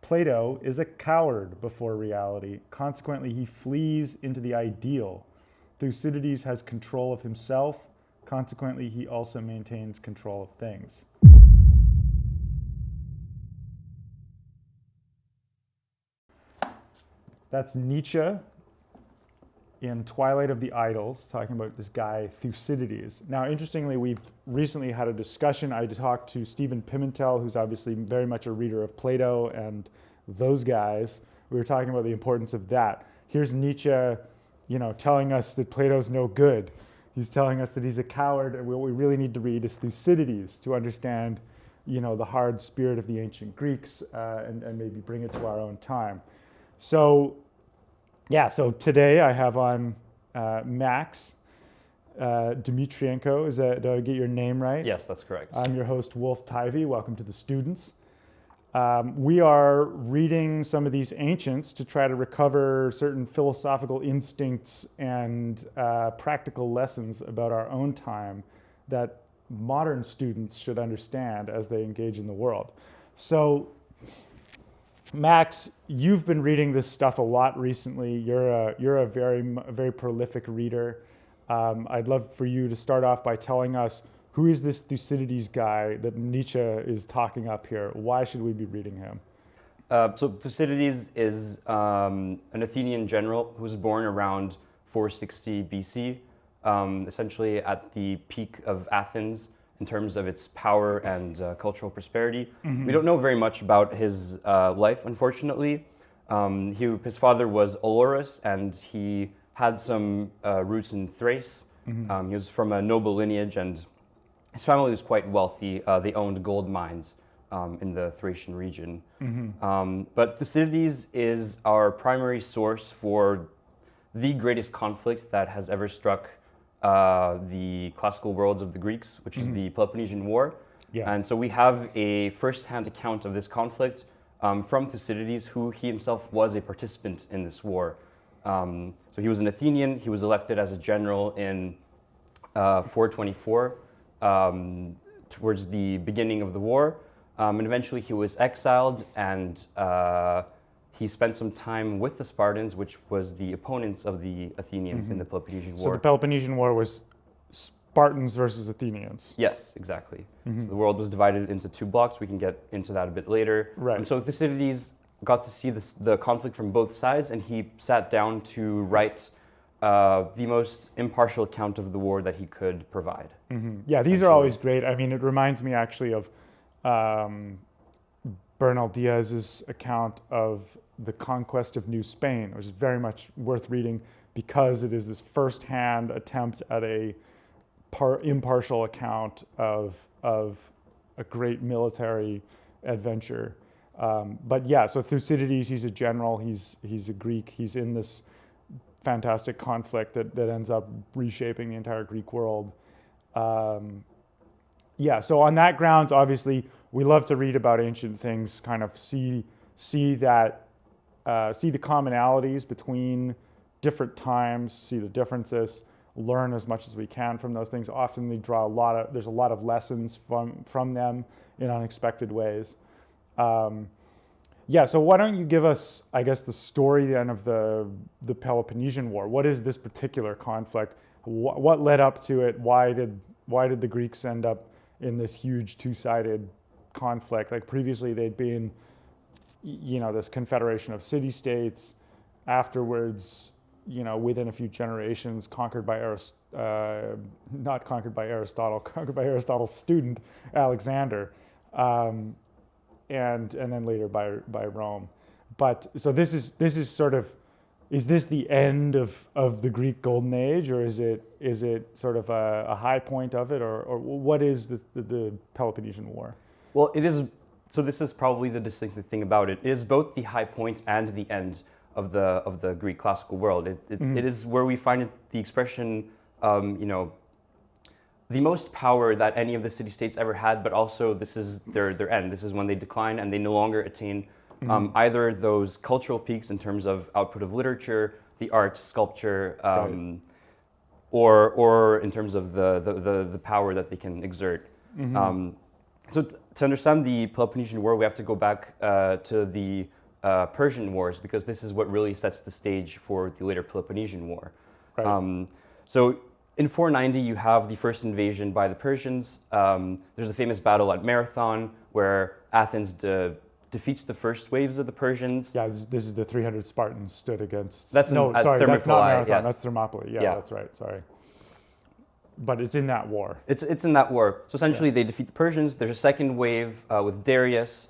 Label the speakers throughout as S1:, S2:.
S1: Plato is a coward before reality. Consequently, he flees into the ideal. Thucydides has control of himself. Consequently, he also maintains control of things. That's Nietzsche in Twilight of the Idols, talking about this guy Thucydides. Now, interestingly, we've recently had a discussion. I talked to Stephen Pimentel, who's obviously very much a reader of Plato and those guys. We were talking about the importance of that. Here's Nietzsche, telling us that Plato's no good. He's telling us that he's a coward, and what we really need to read is Thucydides to understand, the hard spirit of the ancient Greeks and maybe bring it to our own time. So today I have on Max Dmitrienko. Did I get your name right?
S2: Yes, that's correct.
S1: I'm your host, Wolf Tivey. Welcome to the students. We are reading some of these ancients to try to recover certain philosophical instincts and practical lessons about our own time that modern students should understand as they engage in the world. So, Max, you've been reading this stuff a lot recently. You're a very prolific reader. I'd love for you to start off by telling us, who is this Thucydides guy that Nietzsche is talking up here? Why should we be reading him?
S2: So Thucydides is an Athenian general who was born around 460 BC, essentially at the peak of Athens in terms of its power and cultural prosperity. Mm-hmm. We don't know very much about his life, unfortunately. His father was Olorus, and he had some roots in Thrace. Mm-hmm. He was from a noble lineage, and his family was quite wealthy. They owned gold mines in the Thracian region. Mm-hmm. But Thucydides is our primary source for the greatest conflict that has ever struck the classical worlds of the Greeks, which is the Peloponnesian War. Yeah. And so we have a first-hand account of this conflict from Thucydides, who he himself was a participant in this war. So he was an Athenian. He was elected as a general in 424, towards the beginning of the war. And eventually he was exiled, and he spent some time with the Spartans, which was the opponents of the Athenians in the Peloponnesian War.
S1: So the Peloponnesian War was Spartans versus Athenians.
S2: Yes, exactly. So the world was divided into two blocks. We can get into that a bit later.
S1: Right.
S2: And so Thucydides got to see the conflict from both sides, and he sat down to write the most impartial account of the war that he could provide.
S1: Mm-hmm. Yeah, these are always great. I mean, it reminds me actually of Bernal Diaz's account of the conquest of New Spain, which is very much worth reading because it is this first-hand attempt at a impartial account of a great military adventure. But yeah, so Thucydides, he's a general, he's a Greek, he's in this fantastic conflict that ends up reshaping the entire Greek world. So on that grounds, obviously, we love to read about ancient things, kind of see the commonalities between different times, see the differences, learn as much as we can from those things. Often there's a lot of lessons from them in unexpected ways. So why don't you give us, I guess, the story then of the Peloponnesian War? What is this particular conflict? What led up to it? Why did the Greeks end up in this huge two-sided conflict? Like previously they'd been, this confederation of city-states. Afterwards, within a few generations, conquered by Aristotle's student, Alexander. And then later by Rome. But so this is sort of, is this the end of the Greek Golden Age, or is it sort of a high point of it, or what is the Peloponnesian War?
S2: Well, it is. So this is probably the distinctive thing about it. It is both the high point and the end of the Greek classical world. It is where we find the expression, the most power that any of the city-states ever had, but also this is their end. This is when they decline and they no longer attain either those cultural peaks in terms of output of literature, the arts, sculpture, or in terms of the power that they can exert. So to understand the Peloponnesian War, we have to go back to the Persian wars, because this is what really sets the stage for the later Peloponnesian War.
S1: Right.
S2: So in 490, you have the first invasion by the Persians. There's the famous battle at Marathon, where Athens defeats the first waves of the Persians.
S1: Yeah, this is the 300 Spartans stood against.
S2: That's
S1: no,
S2: at
S1: sorry, that's not
S2: Thermopylae,
S1: Marathon.
S2: yeah.
S1: That's Thermopylae. Yeah,
S2: Yeah.
S1: that's right. Sorry, but it's in that war.
S2: It's in that war. So essentially, they defeat the Persians. There's a second wave with Darius.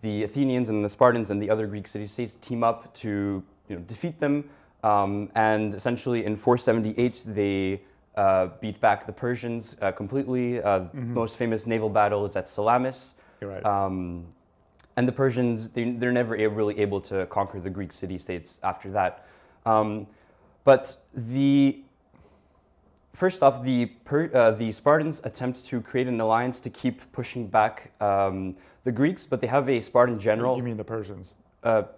S2: The Athenians and the Spartans and the other Greek city-states team up to defeat them. And essentially, in 478, they beat back the Persians completely. Most famous naval battle is at Salamis.
S1: You're right.
S2: And the Persians, they're never really able to conquer the Greek city-states after that. But first off, the Spartans attempt to create an alliance to keep pushing back the Greeks, but they have a Spartan general.
S1: You mean the Persians?
S2: The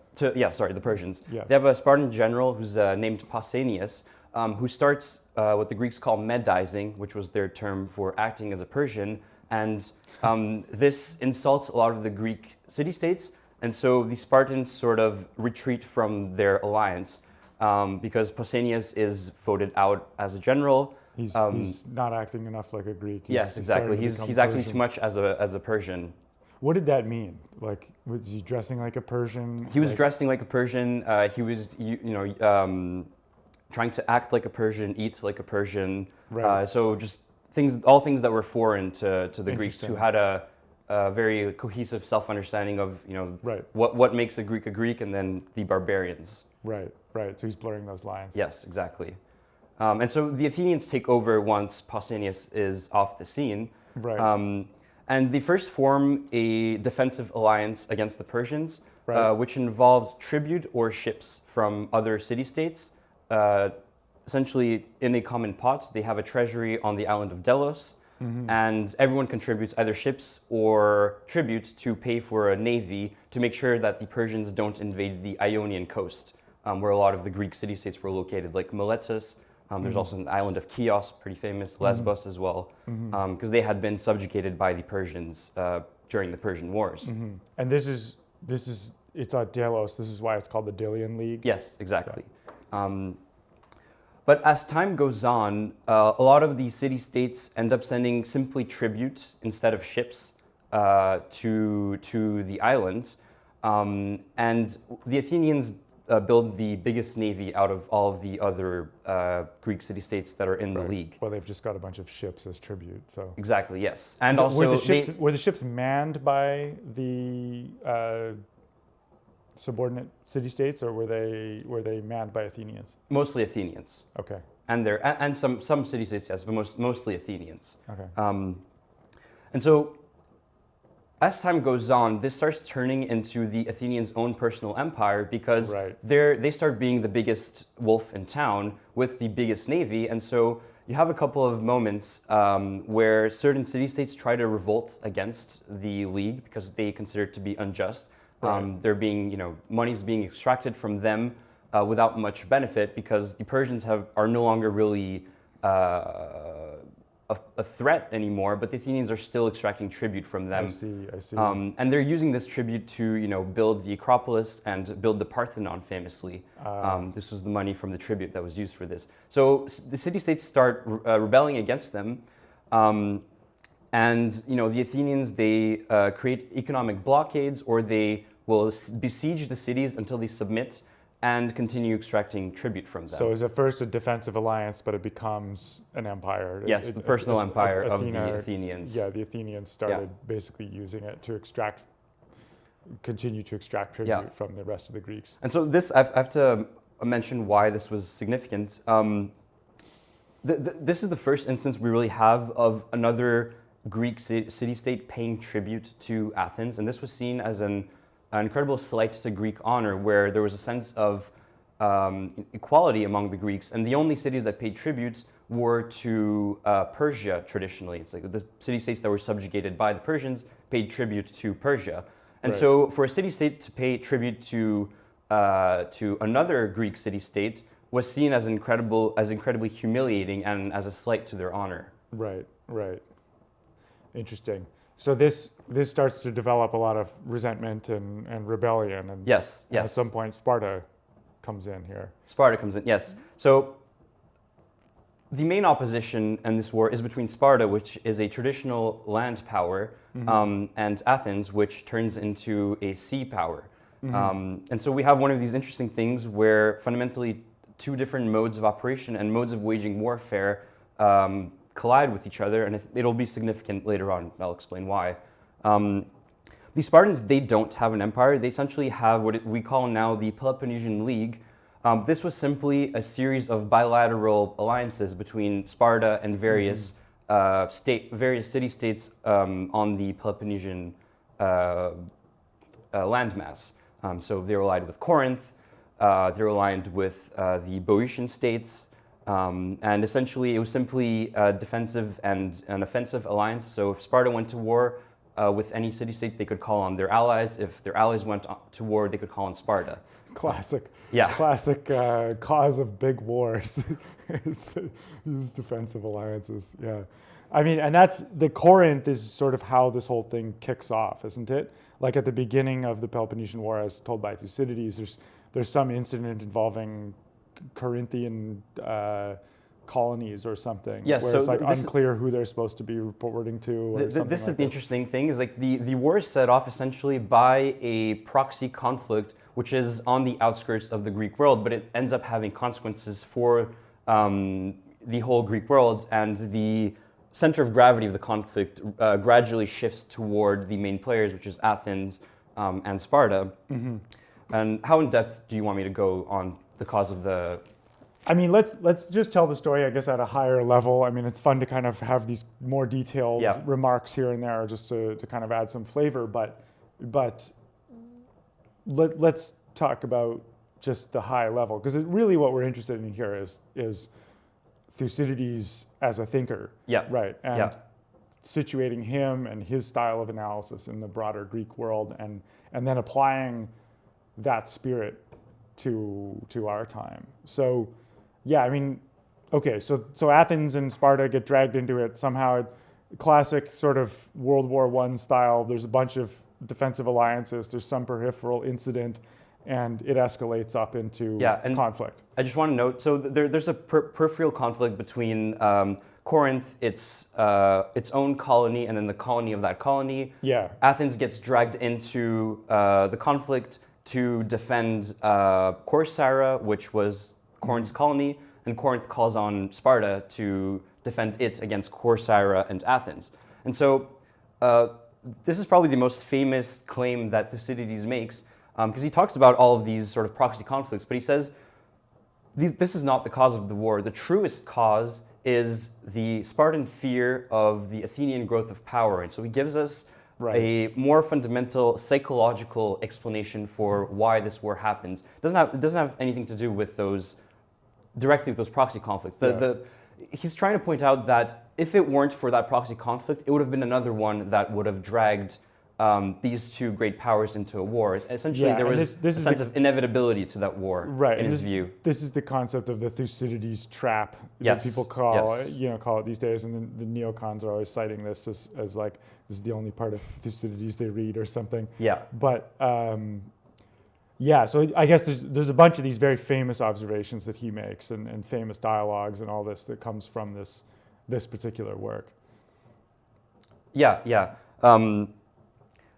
S2: Persians.
S1: Yes.
S2: They have a Spartan general who's named Pausanias, who starts what the Greeks call medizing, which was their term for acting as a Persian. And this insults a lot of the Greek city-states. And so the Spartans sort of retreat from their alliance because Pausanias is voted out as a general.
S1: He's not acting enough like a Greek.
S2: Yes, exactly. He's acting too much as a Persian.
S1: What did that mean? Like, was he dressing like a Persian?
S2: He was dressing like a Persian. He was, trying to act like a Persian, eat like a Persian.
S1: Right.
S2: So just all things that were foreign to the Greeks, who had a very cohesive self-understanding of,
S1: Right.
S2: what makes a Greek, and then the barbarians.
S1: Right. So he's blurring those lines.
S2: Yes, exactly. And so the Athenians take over once Pausanias is off the scene.
S1: Right.
S2: And they first form a defensive alliance against the Persians,
S1: Right.
S2: which involves tribute or ships from other city-states. Essentially, in a common pot, they have a treasury on the island of Delos, and everyone contributes either ships or tribute to pay for a navy to make sure that the Persians don't invade the Ionian coast, where a lot of the Greek city-states were located, like Miletus. There's also an island of Chios, pretty famous, Lesbos as well, because they had been subjugated by the Persians during the Persian Wars.
S1: And it's at Delos. This is why it's called the Delian League.
S2: Yes, exactly. But as time goes on, a lot of these city-states end up sending simply tribute instead of ships to the island. And the Athenians build the biggest navy out of all of the other Greek city-states that are in the league.
S1: Well, they've just got a bunch of ships as tribute. So
S2: Exactly, yes. And also,
S1: were the ships manned by the subordinate city-states, or were they manned by Athenians?
S2: mostly Athenians.
S1: Okay.
S2: And some city-states, yes, but mostly Athenians.
S1: Okay.
S2: And so, as time goes on, this starts turning into the Athenians' own personal empire, because
S1: Right.
S2: they start being the biggest wolf in town with the biggest navy. And so you have a couple of moments where certain city-states try to revolt against the league because they consider it to be unjust.
S1: Right.
S2: They're being, money's being extracted from them without much benefit, because the Persians are no longer really a threat anymore, but the Athenians are still extracting tribute from them.
S1: I see.
S2: And they're using this tribute to, build the Acropolis and build the Parthenon famously. This was the money from the tribute that was used for this. So the city-states start rebelling against them. And the Athenians, they create economic blockades, or they will besiege the cities until they submit and continue extracting tribute from them.
S1: So it's at first a defensive alliance, but it becomes an empire.
S2: Yes, the personal empire of the
S1: Athena-
S2: Athenians.
S1: Yeah, the Athenians started basically using it to continue to extract tribute from the rest of the Greeks.
S2: And so this, I have to mention why this was significant. This is the first instance we really have of another Greek city-state paying tribute to Athens, and this was seen as an incredible slight to Greek honor, where there was a sense of equality among the Greeks, and the only cities that paid tribute were to Persia traditionally. It's like the city-states that were subjugated by the Persians paid tribute to Persia. And
S1: Right.
S2: so for a city-state to pay tribute to another Greek city-state was seen as incredibly humiliating and as a slight to their honor.
S1: Right. Interesting. So this starts to develop a lot of resentment and rebellion, and
S2: Yes,
S1: and at
S2: yes.
S1: some point Sparta comes in here.
S2: Sparta comes in, yes. So the main opposition in this war is between Sparta, which is a traditional land power, and Athens, which turns into a sea power. And so we have one of these interesting things where fundamentally two different modes of operation and modes of waging warfare collide with each other, and it'll be significant later on. I'll explain why. The Spartans, they don't have an empire. They essentially have what we call now the Peloponnesian League. This was simply a series of bilateral alliances between Sparta and various various city-states on the Peloponnesian landmass. So they're allied with Corinth, they're aligned with the Boeotian states, and essentially it was simply a defensive and an offensive alliance. So if Sparta went to war with any city-state, they could call on their allies. If their allies went to war, they could call on Sparta.
S1: Classic.
S2: Yeah.
S1: Classic cause of big wars is defensive alliances. Yeah. I mean, and that's the Corinth is sort of how this whole thing kicks off, isn't it? Like at the beginning of the Peloponnesian War, as told by Thucydides, there's some incident involving Corinthian colonies or something,
S2: Yes,
S1: where
S2: so
S1: it's like
S2: this
S1: unclear who they're supposed to be reporting to. Or something
S2: this
S1: like
S2: is the interesting thing, is like the war is set off essentially by a proxy conflict, which is on the outskirts of the Greek world, but it ends up having consequences for the whole Greek world, and the center of gravity of the conflict gradually shifts toward the main players, which is Athens and Sparta. And how in depth do you want me to go on the cause of the...
S1: I mean, let's just tell the story, I guess, at a higher level. I mean, it's fun to kind of have these more detailed remarks here and there just to kind of add some flavor, but let's talk about just the high level, because really what we're interested in here is Thucydides as a thinker, right? And situating him and his style of analysis in the broader Greek world, and then applying that spirit to our time. So, yeah, I mean, okay, so Athens and Sparta get dragged into it somehow. Classic sort of World War I style. There's a bunch of defensive alliances. There's some peripheral incident, and it escalates up into conflict.
S2: I just want to note, so there's a peripheral conflict between Corinth, its own colony, and then the colony of that colony.
S1: Yeah.
S2: Athens gets dragged into the conflict to defend Corcyra, which was Corinth's colony, and Corinth calls on Sparta to defend it against Corcyra and Athens. And so this is probably the most famous claim that Thucydides makes, because he talks about all of these sort of proxy conflicts, but he says, this is not the cause of the war. The truest cause is the Spartan fear of the Athenian growth of power. And so he gives us a more fundamental psychological explanation for why this war happens. It doesn't have anything to do with directly with those proxy conflicts. He's trying to point out that if it weren't for that proxy conflict, it would have been another one that would have dragged these two great powers into a war. Essentially, there was a sense of inevitability to that war, in his view.
S1: This is the concept of the Thucydides trap that people call it these days, and the neocons are always citing this as like, this is the only part of Thucydides they read or something. Yeah. But so I guess there's a bunch of these very famous observations that he makes and famous dialogues and all this that comes from this particular work.
S2: So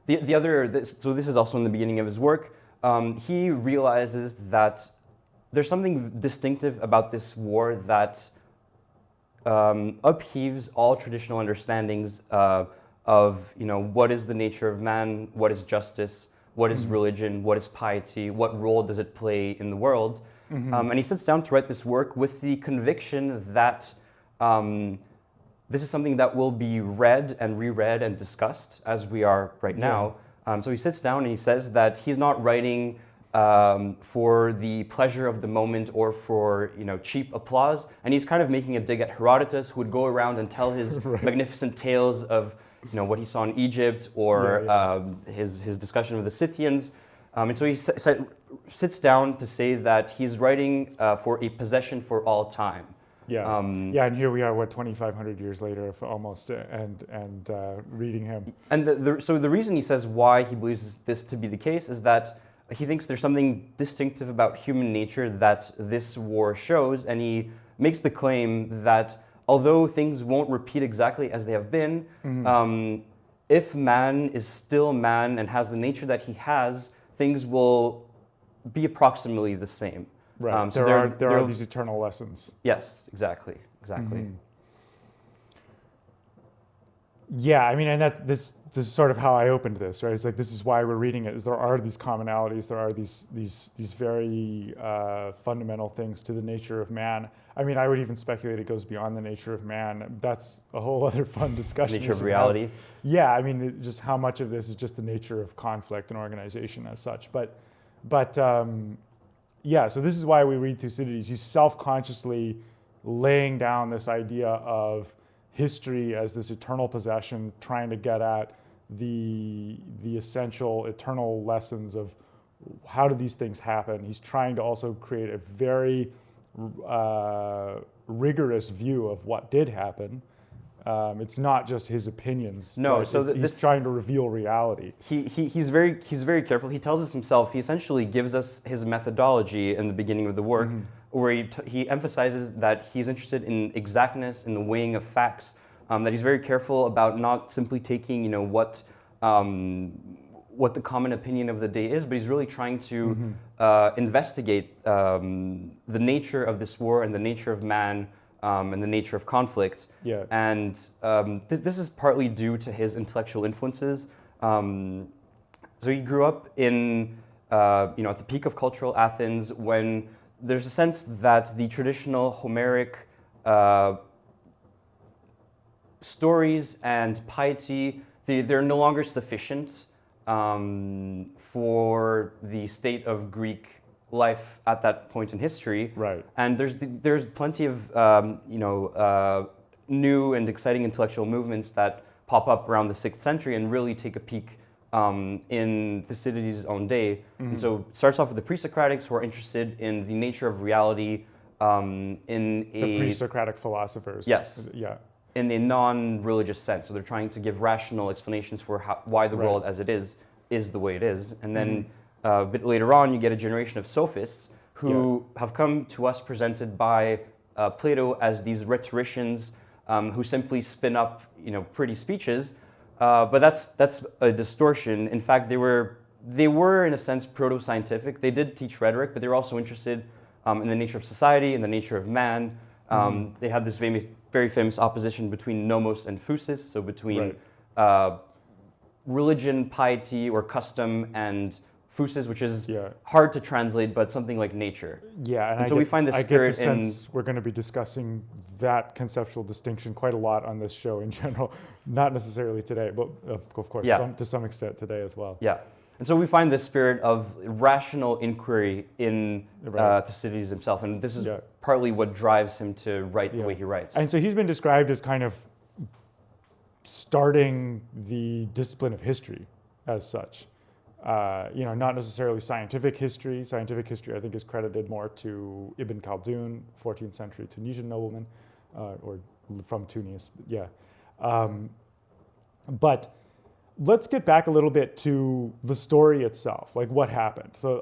S2: this is also in the beginning of his work. He realizes that there's something distinctive about this war that upheaves all traditional understandings of what is the nature of man, what is justice, what is religion, what is piety, what role does it play in the world. And he sits down to write this work with the conviction that this is something that will be read and reread and discussed as we are right now. So he sits down and he says that he's not writing for the pleasure of the moment or for cheap applause, and he's kind of making a dig at Herodotus, who would go around and tell his magnificent tales of what he saw in Egypt or his discussion of the Scythians. And so he sits down to say that he's writing for a possession for all time.
S1: Yeah, and here we are, what, 2,500 years later, almost, and reading him.
S2: And so the reason he says why he believes this to be the case is that he thinks there's something distinctive about human nature that this war shows, and he makes the claim that although things won't repeat exactly as they have been, if man is still man and has the nature that he has, things will be approximately the same.
S1: Right. So there are these eternal lessons.
S2: Yes, exactly.
S1: Yeah, I mean, and this is sort of how I opened this, right? It's like, this is why we're reading it, is there are these commonalities, there are these very fundamental things to the nature of man. I mean, I would even speculate it goes beyond the nature of man. That's a whole other fun discussion.
S2: Nature of reality.
S1: Yeah, I mean, just how much of this is just the nature of conflict and organization as such. But yeah, so this is why we read Thucydides. He's self-consciously laying down this idea of history as this eternal possession, trying to get at the essential eternal lessons of how do these things happen. He's trying to also create a very rigorous view of what did happen. It's not just his opinions.
S2: No, so
S1: he's trying to reveal reality.
S2: He's very careful. He tells us himself. He essentially gives us his methodology in the beginning of the work, where he emphasizes that he's interested in exactness, in the weighing of facts. That he's very careful about not simply taking, what the common opinion of the day is, but he's really trying to investigate the nature of this war and the nature of man. And the nature of conflict.
S1: Yeah.
S2: And this is partly due to his intellectual influences. So he grew up in, at the peak of cultural Athens, when there's a sense that the traditional Homeric stories and piety, they're no longer sufficient for the state of Greek life at that point in history,
S1: right? And
S2: there's plenty of new and exciting intellectual movements that pop up around the 6th century and really take a peak in Thucydides' own day. And so it starts off with the pre-Socratics, who are interested in the nature of reality
S1: the pre-Socratic philosophers.
S2: Yes.
S1: Yeah.
S2: In a non-religious sense. So they're trying to give rational explanations for why the world as it is the way it is, and then. A bit later on, you get a generation of sophists who have come to us presented by Plato as these rhetoricians who simply spin up, pretty speeches. But that's a distortion. In fact, they were in a sense proto-scientific. They did teach rhetoric, but they were also interested in the nature of society and the nature of man. They had this very famous opposition between nomos and physis, so between religion, piety, or custom, and physis, which is hard to translate, but something like nature.
S1: Yeah, and
S2: so we find the spirit
S1: I get the sense we're going to be discussing that conceptual distinction quite a lot on this show in general. Not necessarily today, but of course, to some extent today as well.
S2: Yeah, and so we find this spirit of rational inquiry in Thucydides himself, and this is partly what drives him to write the way he writes.
S1: And so he's been described as kind of starting the discipline of history as such. Not necessarily scientific history. Scientific history, I think, is credited more to Ibn Khaldun, 14th century Tunisian nobleman, or from Tunis. Yeah. But let's get back a little bit to the story itself, like what happened. So,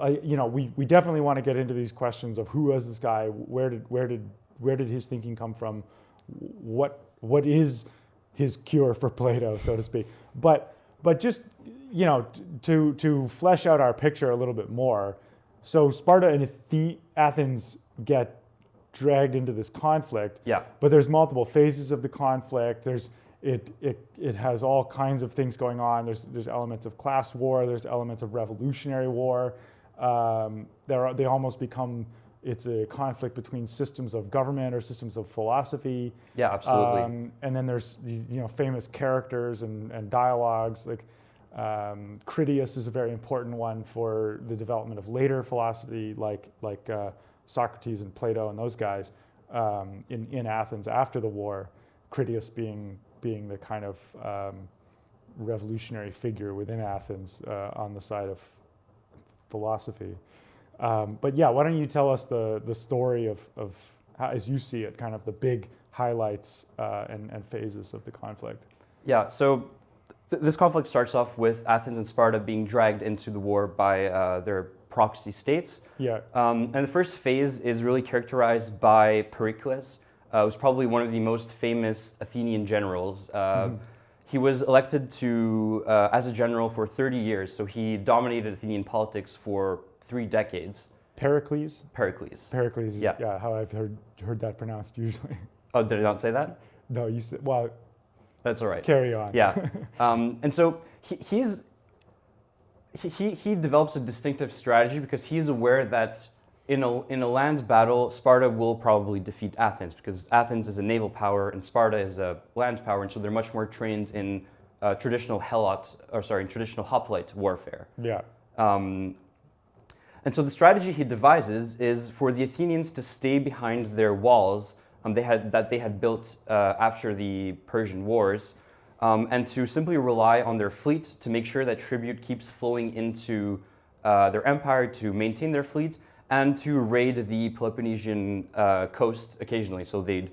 S1: we definitely want to get into these questions of who was this guy, where did his thinking come from, what is his cure for Plato, so to speak. But just to flesh out our picture a little bit more, so Sparta and Athens get dragged into this conflict.
S2: Yeah.
S1: But there's multiple phases of the conflict. It has all kinds of things going on. There's elements of class war. There's elements of revolutionary war. They almost become. It's a conflict between systems of government or systems of philosophy.
S2: Yeah, absolutely.
S1: And then there's famous characters and dialogues like. Critias is a very important one for the development of later philosophy, like Socrates and Plato and those guys in Athens after the war. Critias being the kind of revolutionary figure within Athens on the side of philosophy. But yeah, why don't you tell us the story of as you see it, kind of the big highlights and phases of the conflict.
S2: Yeah, so this conflict starts off with Athens and Sparta being dragged into the war by their proxy states.
S1: Yeah.
S2: And the first phase is really characterized by Pericles, who's probably one of the most famous Athenian generals. He was elected to as a general for 30 years, so he dominated Athenian politics for 3 decades.
S1: Pericles?
S2: Pericles.
S1: Pericles is
S2: Yeah.
S1: how I've heard that pronounced usually.
S2: Oh, did I not say that?
S1: No, you said, well,
S2: That's all right.
S1: carry on.
S2: Yeah. And so he develops a distinctive strategy because he's aware that in a land battle, Sparta will probably defeat Athens because Athens is a naval power and Sparta is a land power, and so they're much more trained in traditional hoplite warfare.
S1: Yeah.
S2: And so the strategy he devises is for the Athenians to stay behind their walls they had built after the Persian Wars, and to simply rely on their fleet to make sure that tribute keeps flowing into their empire, to maintain their fleet, and to raid the Peloponnesian coast occasionally. So they'd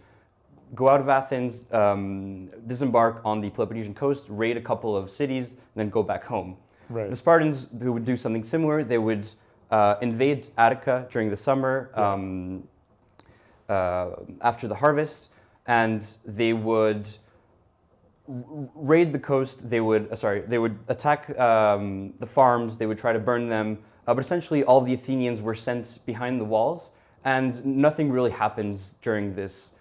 S2: go out of Athens, disembark on the Peloponnesian coast, raid a couple of cities, and then go back home.
S1: Right.
S2: The Spartans, they would do something similar. They would invade Attica during the summer, after the harvest, and they would raid the coast. They would attack the farms. They would try to burn them. But essentially, all the Athenians were sent behind the walls, and nothing really happens during this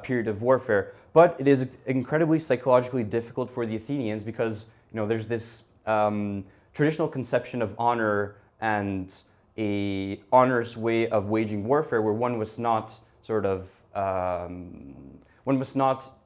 S2: period of warfare. But it is incredibly psychologically difficult for the Athenians because there's this traditional conception of honor and a honorous way of waging warfare, where one must not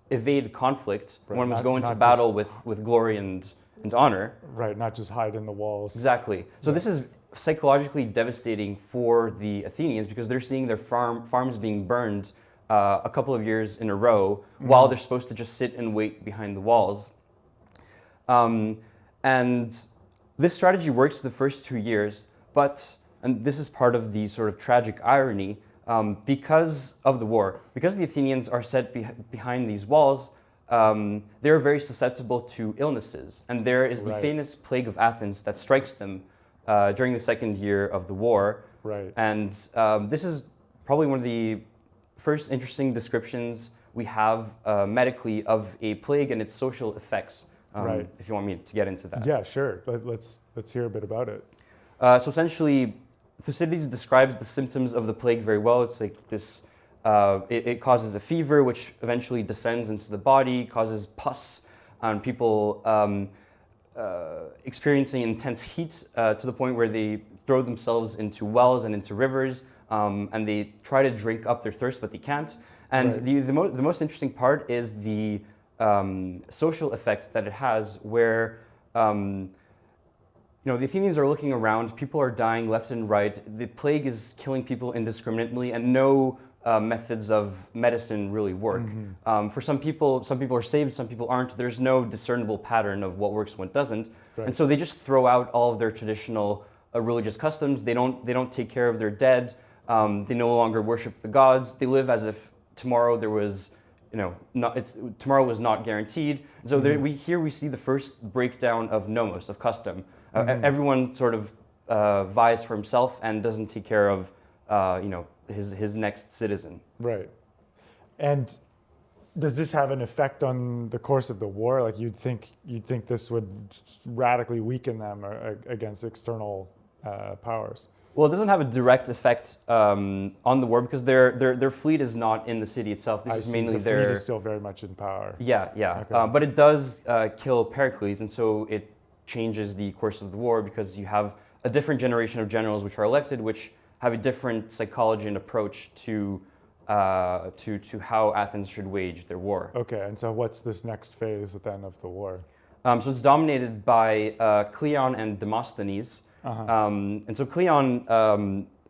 S2: evade conflict.
S1: Right,
S2: one must go into
S1: not
S2: battle with glory and honor.
S1: Right, not just hide in the walls.
S2: Exactly. So this is psychologically devastating for the Athenians because they're seeing their farms being burned a couple of years in a row while they're supposed to just sit and wait behind the walls. And this strategy works the first 2 years, and this is part of the sort of tragic irony, because of the war, because the Athenians are set behind these walls, they're very susceptible to illnesses. And there is the famous plague of Athens that strikes them during the second year of the war.
S1: Right.
S2: And this is probably one of the first interesting descriptions we have medically of a plague and its social effects. If you want me to get into that.
S1: Yeah, sure. Let's hear a bit about it.
S2: So essentially, Thucydides describes the symptoms of the plague very well. It's like this, it causes a fever, which eventually descends into the body, causes pus, and people experiencing intense heat to the point where they throw themselves into wells and into rivers, and they try to drink up their thirst, but they can't. And the most interesting part is the social effect that it has, where the Athenians are looking around, people are dying left and right, the plague is killing people indiscriminately, and no methods of medicine really work. For some people are saved, some people aren't. There's no discernible pattern of what works and what doesn't. And so they just throw out all of their traditional religious customs. They don't take care of their dead. They no longer worship the gods. They live as if tomorrow there was, tomorrow was not guaranteed. So we see the first breakdown of nomos, of custom. Everyone sort of vies for himself and doesn't take care of, his next citizen.
S1: Right. And does this have an effect on the course of the war? Like you'd think this would radically weaken them against external powers.
S2: Well, it doesn't have a direct effect on the war because their fleet is not in the city itself. This is mainly
S1: the fleet is still very much in power.
S2: Yeah.
S1: Okay.
S2: But it does kill Pericles, and so it changes the course of the war because you have a different generation of generals which are elected, which have a different psychology and approach to how Athens should wage their war.
S1: Okay, and so what's this next phase then of the war?
S2: So it's dominated by Cleon and Demosthenes. And so Cleon,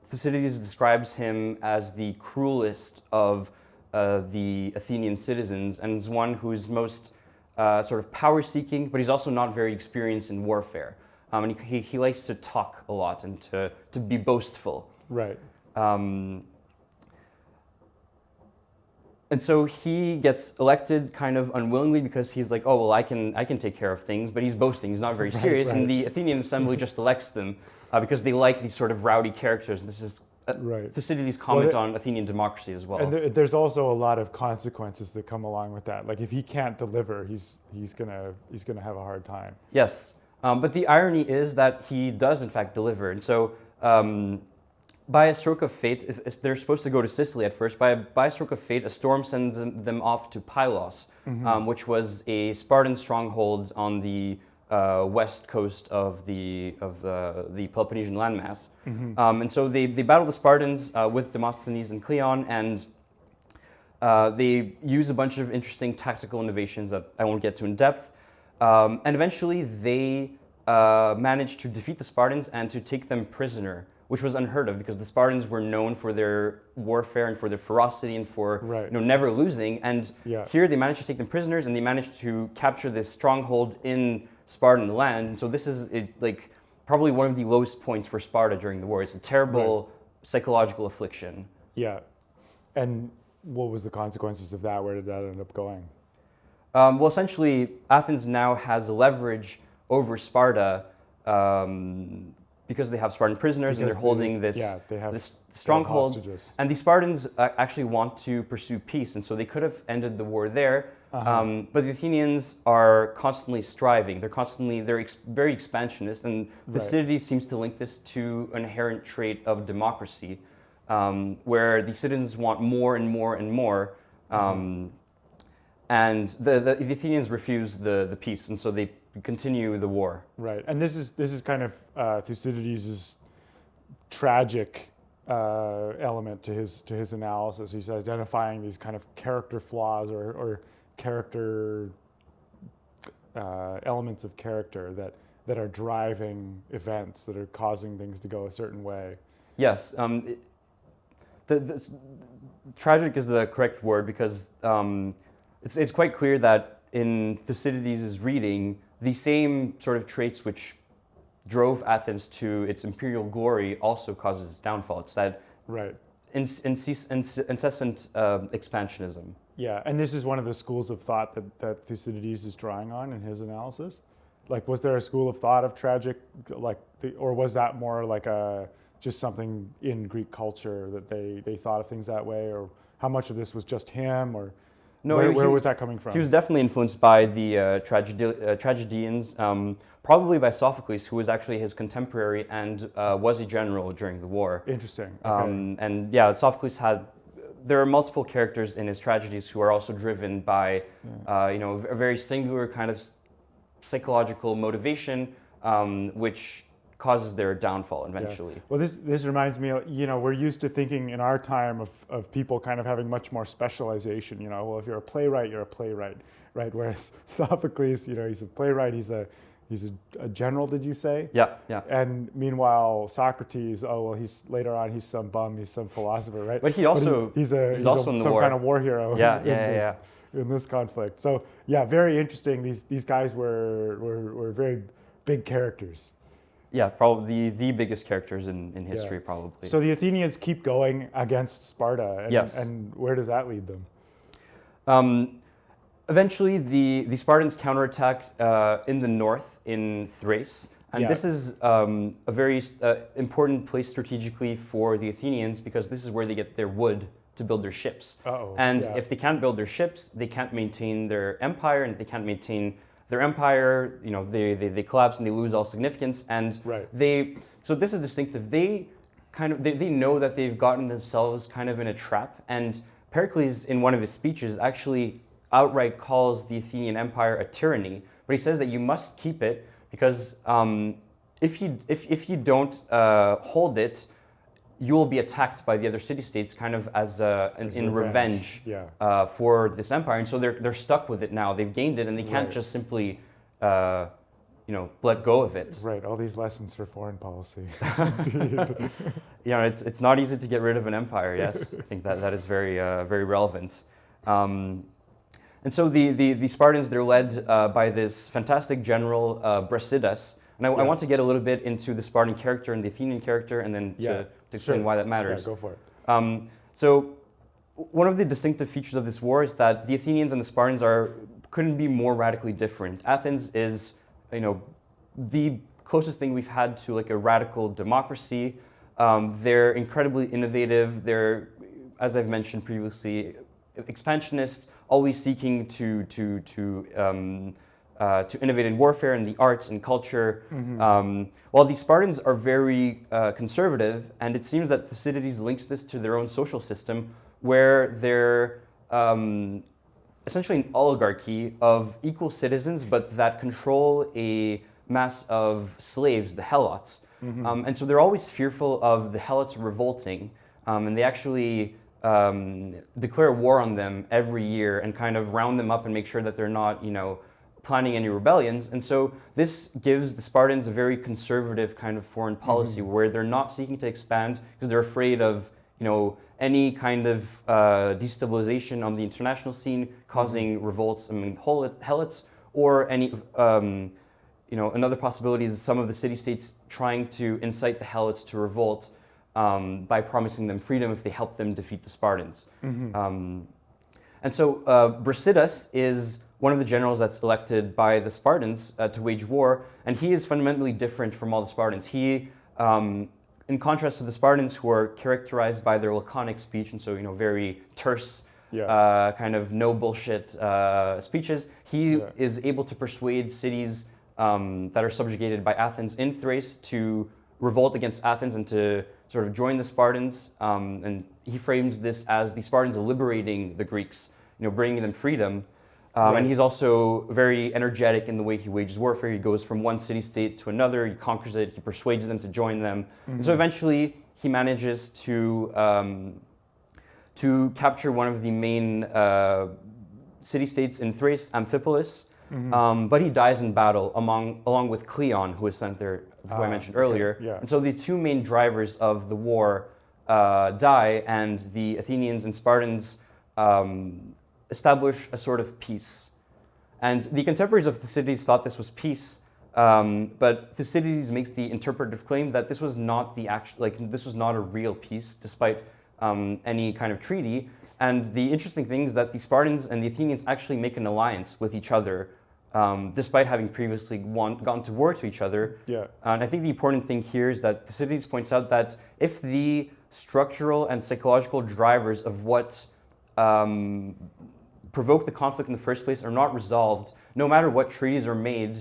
S2: Thucydides describes him as the cruelest of the Athenian citizens and is one who's most sort of power-seeking, but he's also not very experienced in warfare. And he likes to talk a lot and to be boastful.
S1: Right.
S2: And so he gets elected kind of unwillingly because he's like, oh, well, I can take care of things, but he's boasting. He's not very serious.
S1: right.
S2: And the Athenian assembly just elects them because they like these sort of rowdy characters. This is
S1: Right.
S2: Thucydides' comment on Athenian democracy as well.
S1: And there's also a lot of consequences that come along with that. Like if he can't deliver, he's gonna have a hard time.
S2: Yes, but the irony is that he does in fact deliver. And so by a stroke of fate, they're supposed to go to Sicily at first. By a stroke of fate, a storm sends them off to Pylos, which was a Spartan stronghold on the west coast of the Peloponnesian landmass. And so they battle the Spartans with Demosthenes and Cleon, and they use a bunch of interesting tactical innovations that I won't get to in depth. And eventually they manage to defeat the Spartans and to take them prisoner, which was unheard of because the Spartans were known for their warfare and for their ferocity and for never losing. And here they managed to take them prisoners, and they managed to capture this stronghold in Spartan land. And so this is like probably one of the lowest points for Sparta during the war. It's a terrible psychological affliction.
S1: Yeah. And what was the consequences of that? Where did that end up going?
S2: Well, essentially, Athens now has leverage over Sparta because they have Spartan prisoners and they're holding this stronghold. And the Spartans actually want to pursue peace, and so they could have ended the war there. But the Athenians are constantly striving. They're very expansionist, and Thucydides seems to link this to an inherent trait of democracy, where the citizens want more and more and more, and the Athenians refuse the peace, and so they continue the war.
S1: Right, and this is kind of Thucydides' tragic element to his analysis. He's identifying these kind of character flaws or character elements of character that are driving events, that are causing things to go a certain way.
S2: Yes, tragic is the correct word because it's quite clear that in Thucydides' reading, the same sort of traits which drove Athens to its imperial glory also causes its downfall. It's that incessant expansionism.
S1: Yeah, and this is one of the schools of thought that Thucydides is drawing on in his analysis. Like, was there a school of thought of tragic, or was that more like just something in Greek culture that they thought of things that way, or how much of this was just him, or where was that coming from?
S2: He was definitely influenced by the tragedians, probably by Sophocles, who was actually his contemporary and was a general during the war.
S1: Interesting. Okay.
S2: And yeah, Sophocles there are multiple characters in his tragedies who are also driven by, a very singular kind of psychological motivation, which causes their downfall eventually.
S1: Yeah. Well, this reminds me, we're used to thinking in our time of people kind of having much more specialization. Well, if you're a playwright, you're a playwright, right? Whereas Sophocles, he's a playwright, he's a general, did you say?
S2: Yeah, yeah.
S1: And meanwhile, Socrates, he's some bum, he's some philosopher, right?
S2: But he's also in the
S1: some
S2: war.
S1: kind of war hero.
S2: Yeah.
S1: In this conflict. So yeah, very interesting. These guys were very big characters.
S2: Yeah, probably the biggest characters in history, probably.
S1: So the Athenians keep going against Sparta, and where does that lead them?
S2: Eventually, the Spartans counterattack in the north in Thrace, and this is a very important place strategically for the Athenians because this is where they get their wood to build their ships. If they can't build their ships, they can't maintain their empire, and if they can't maintain their empire, they collapse and they lose all significance. And so this is distinctive. They know that they've gotten themselves kind of in a trap. And Pericles, in one of his speeches, actually outright calls the Athenian Empire a tyranny. But he says that you must keep it because if you don't hold it, you will be attacked by the other city-states kind of as in revenge for this empire. And so they're stuck with it now. They've gained it, and they can't just simply let go of it.
S1: Right, all these lessons for foreign policy.
S2: It's not easy to get rid of an empire, yes. I think that is very, very relevant. And so the Spartans, they're led by this fantastic general, Brasidas. And I want to get a little bit into the Spartan character and the Athenian character, and then to explain why that matters.
S1: Yeah, go for it.
S2: So one of the distinctive features of this war is that the Athenians and the Spartans couldn't be more radically different. Athens is, the closest thing we've had to like a radical democracy. They're incredibly innovative. They're, as I've mentioned previously, expansionists, always seeking to innovate in warfare and the arts and culture. While the Spartans are very conservative, and it seems that Thucydides links this to their own social system, where they're essentially an oligarchy of equal citizens, but that control a mass of slaves, the helots. And so they're always fearful of the helots revolting, and they actually declare war on them every year and kind of round them up and make sure that they're not, planning any rebellions. And so this gives the Spartans a very conservative kind of foreign policy where they're not seeking to expand because they're afraid of, any kind of destabilization on the international scene causing revolts among the helots, or any, another possibility is some of the city-states trying to incite the helots to revolt by promising them freedom if they help them defeat the Spartans. And so Brasidas is one of the generals that's elected by the Spartans to wage war, and he is fundamentally different from all the Spartans. He, in contrast to the Spartans, who are characterized by their laconic speech, and so very terse, kind of no bullshit speeches, he is able to persuade cities that are subjugated by Athens in Thrace to revolt against Athens and to sort of join the Spartans. And he frames this as the Spartans liberating the Greeks, bringing them freedom. And he's also very energetic in the way he wages warfare. He goes from one city-state to another, he conquers it, he persuades them to join them. And so eventually he manages to capture one of the main city-states in Thrace, Amphipolis, but he dies in battle along with Cleon, who was sent there, who I mentioned earlier. And so the two main drivers of the war die, and the Athenians and Spartans establish a sort of peace. And the contemporaries of Thucydides thought this was peace, but Thucydides makes the interpretive claim that this was not this was not a real peace, despite any kind of treaty. And the interesting thing is that the Spartans and the Athenians actually make an alliance with each other, despite having previously gone to war to each other. And I think the important thing here is that Thucydides points out that if the structural and psychological drivers of what provoke the conflict in the first place are not resolved, no matter what treaties are made,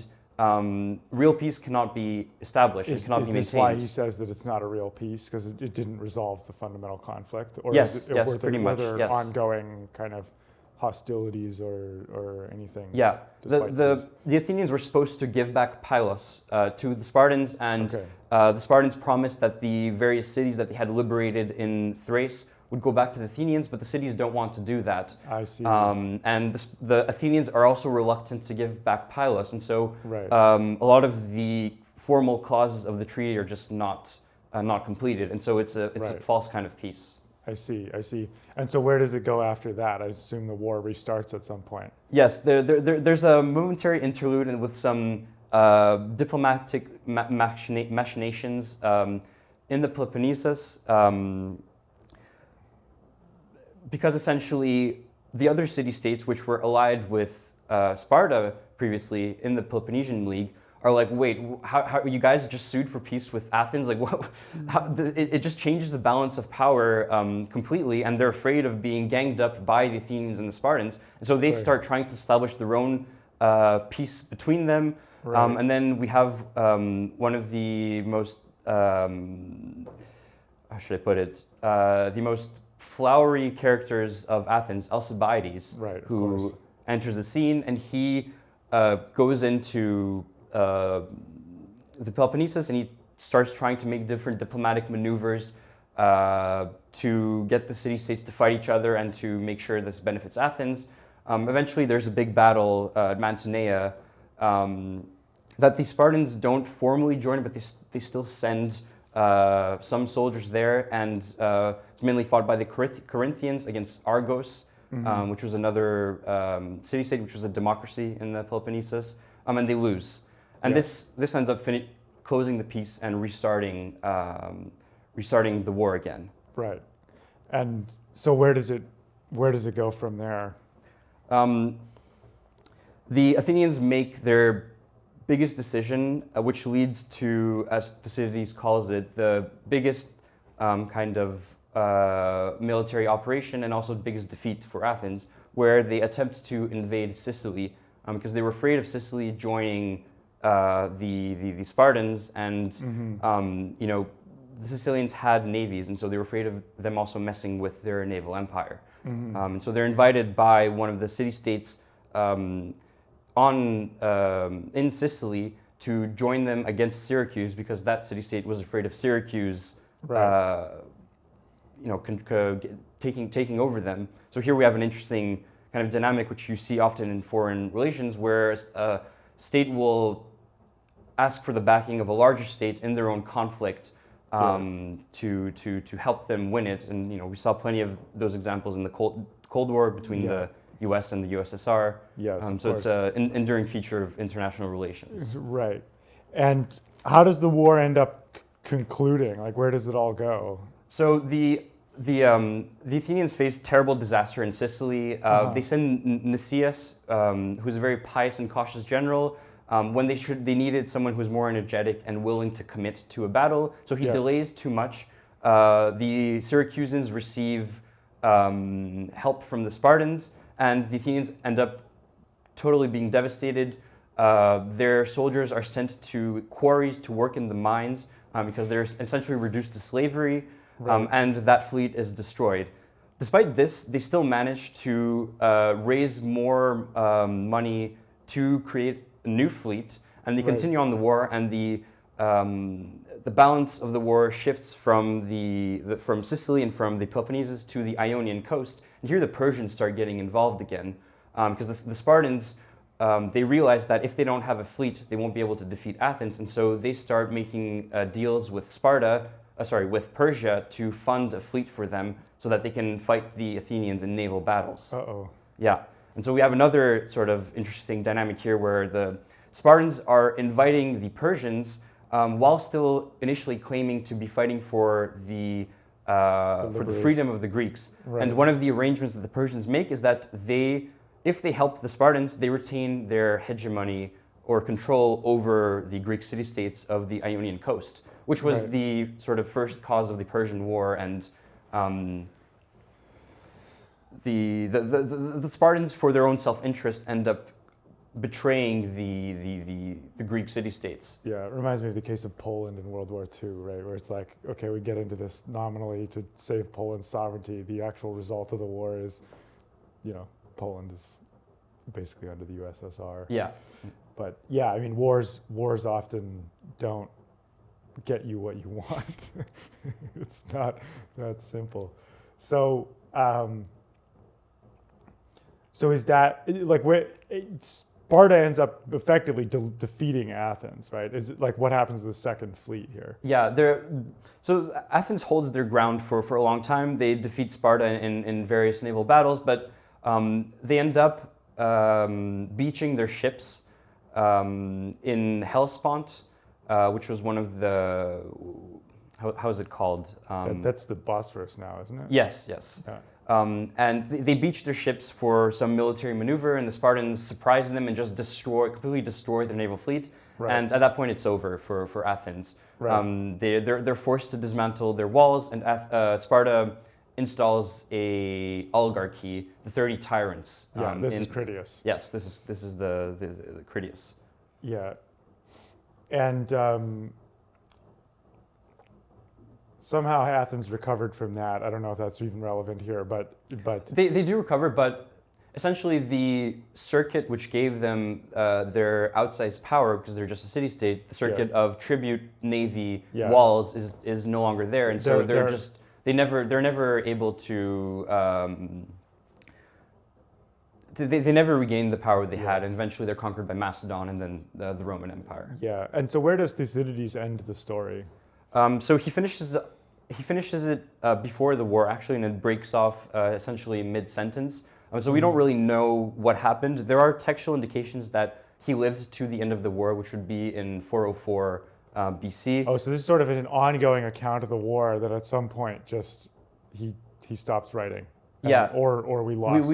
S2: real peace cannot be established. It cannot be maintained.
S1: Is this why he says that it's not a real peace, because it didn't resolve the fundamental conflict? Or
S2: yes,
S1: pretty much.
S2: Were there
S1: ongoing kind of hostilities or anything?
S2: Yeah, the Athenians were supposed to give back Pylos to the Spartans, and the Spartans promised that the various cities that they had liberated in Thrace would go back to the Athenians, but the cities don't want to do that.
S1: I see.
S2: And the Athenians are also reluctant to give back Pylos, and so a lot of the formal clauses of the treaty are just not completed, and so it's a false kind of peace.
S1: I see. And so where does it go after that? I assume the war restarts at some point.
S2: Yes, there's a momentary interlude and with some diplomatic machinations in the Peloponnesus. Because essentially the other city-states which were allied with Sparta previously in the Peloponnesian League are like, wait, how you guys just sued for peace with Athens? Like, what? It just changes the balance of power completely, and they're afraid of being ganged up by the Athenians and the Spartans, and so they start trying to establish their own peace between them. And then we have one of the most, how should I put it, the most flowery characters of Athens, Alcibiades, who enters the scene, and he goes into the Peloponnesus, and he starts trying to make different diplomatic maneuvers to get the city-states to fight each other and to make sure this benefits Athens. Eventually, there's a big battle at Mantinea that the Spartans don't formally join, but they still send some soldiers there, and it's mainly fought by the Corinthians against Argos, which was another city-state, which was a democracy in the Peloponnesus, and they lose. And this ends up closing the peace and restarting the war again.
S1: Right. And so where does it where does it go from there?
S2: The Athenians make their biggest decision, which leads to, as Thucydides calls it, the biggest kind of military operation and also biggest defeat for Athens, where they attempt to invade Sicily because they were afraid of Sicily joining the Spartans, and the Sicilians had navies, and so they were afraid of them also messing with their naval empire. And so they're invited by one of the city-states in Sicily to join them against Syracuse, because that city-state was afraid of Syracuse,
S1: Right.
S2: taking over them. So here we have an interesting kind of dynamic, which you see often in foreign relations, where a state will ask for the backing of a larger state in their own conflict to help them win it. And we saw plenty of those examples in the Cold War between the U.S. and the USSR.
S1: Yes, of
S2: so
S1: course.
S2: it's an enduring feature of international relations.
S1: Right. And how does the war end up concluding? Like, where does it all go?
S2: So the Athenians faced terrible disaster in Sicily. They send Nicias, who's a very pious and cautious general, when they needed someone who was more energetic and willing to commit to a battle. So he delays too much. The Syracusans receive help from the Spartans, and the Athenians end up totally being devastated. Their soldiers are sent to quarries to work in the mines because they're essentially reduced to slavery.
S1: Right.
S2: And that fleet is destroyed. Despite this, they still manage to raise more money to create a new fleet, and they continue on the war. And the balance of the war shifts from from Sicily and from the Peloponnese to the Ionian coast. And here the Persians start getting involved again, because the Spartans they realize that if they don't have a fleet, they won't be able to defeat Athens, and so they start making deals with with Persia to fund a fleet for them so that they can fight the Athenians in naval battles.
S1: Uh-oh.
S2: Yeah. And so we have another sort of interesting dynamic here where the Spartans are inviting the Persians while still initially claiming to be fighting for the freedom of the Greeks.
S1: Right.
S2: And one of the arrangements that the Persians make is that if they help the Spartans, they retain their hegemony or control over the Greek city-states of the Ionian coast, which was the sort of first cause of the Persian War. And the Spartans, for their own self-interest, end up betraying the Greek city-states.
S1: Yeah, it reminds me of the case of Poland in World War II, right? Where it's like, okay, we get into this nominally to save Poland's sovereignty. The actual result of the war is, Poland is basically under the USSR.
S2: Yeah.
S1: But yeah, I mean, wars often don't get you what you want. It's not that simple. So, is that like where Sparta ends up effectively defeating Athens, right? Is it like what happens to the second fleet here?
S2: Yeah, so Athens holds their ground for a long time. They defeat Sparta in various naval battles, but they end up beaching their ships in Hellespont, which was one of the how is it called?
S1: That's the Bosphorus now, isn't it?
S2: Yes.
S1: Yeah.
S2: And they beach their ships for some military maneuver, and the Spartans surprise them and just completely destroy their naval fleet.
S1: Right.
S2: And at that point, it's over for Athens.
S1: Right.
S2: They're forced to dismantle their walls, and Sparta installs a oligarchy, the 30 tyrants.
S1: This is Critias.
S2: Yes, this is the Critias.
S1: Yeah, and somehow Athens recovered from that. I don't know if that's even relevant here, but
S2: they do recover, but essentially the circuit which gave them their outsized power, because they're just a city-state, the circuit of tribute, navy, walls is no longer there, and so they're never able to. They never regained the power they had, and eventually they're conquered by Macedon and then the Roman Empire.
S1: Yeah, and so where does Thucydides end the story?
S2: So he finishes it before the war, actually, and it breaks off essentially mid-sentence. So we don't really know what happened. There are textual indications that he lived to the end of the war, which would be in 404 BC.
S1: Oh, so this is sort of an ongoing account of the war that at some point just he stops writing.
S2: Yeah.
S1: Or we lost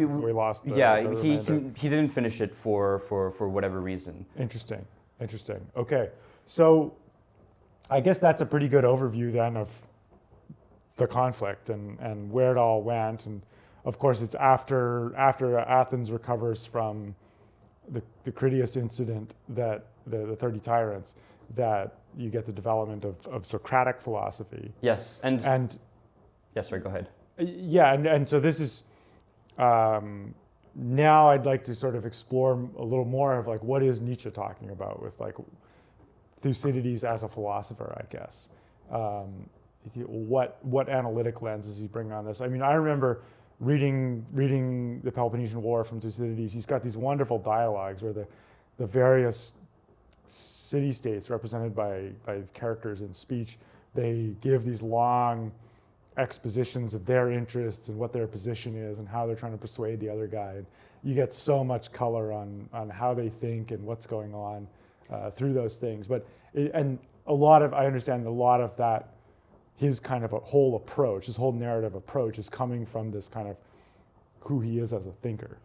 S1: the,
S2: yeah,
S1: the
S2: he,
S1: remainder.
S2: he didn't finish it for whatever reason.
S1: Interesting. Okay, so I guess that's a pretty good overview then of the conflict and where it all went. And of course, it's after Athens recovers from the Critias incident, that the 30 tyrants, that you get the development of Socratic philosophy.
S2: Yes,
S1: And
S2: yes, sorry, go ahead.
S1: yeah, and so this is now I'd like to sort of explore a little more of like, what is Nietzsche talking about with like Thucydides as a philosopher, I guess. What analytic lens does he bring on this? I mean, I remember reading the Peloponnesian War from Thucydides. He's got these wonderful dialogues where the various city-states represented by characters in speech, they give these long expositions of their interests and what their position is and how they're trying to persuade the other guy. And you get so much color on how they think and what's going on through those things. But I understand a lot of that, his kind of a whole approach, his whole narrative approach is coming from this kind of who he is as a thinker.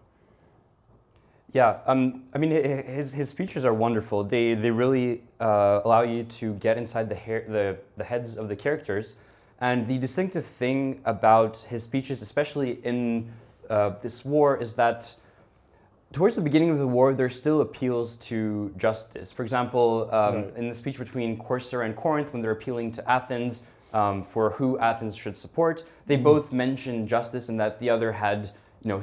S2: Yeah, I mean, his speeches are wonderful. They really allow you to get inside the heads of the characters. And the distinctive thing about his speeches, especially in this war, is that towards the beginning of the war, there still appeals to justice. For example,
S1: Right.
S2: in the speech between Corcyra and Corinth, when they're appealing to Athens for who Athens should support, they both mention justice and that the other had,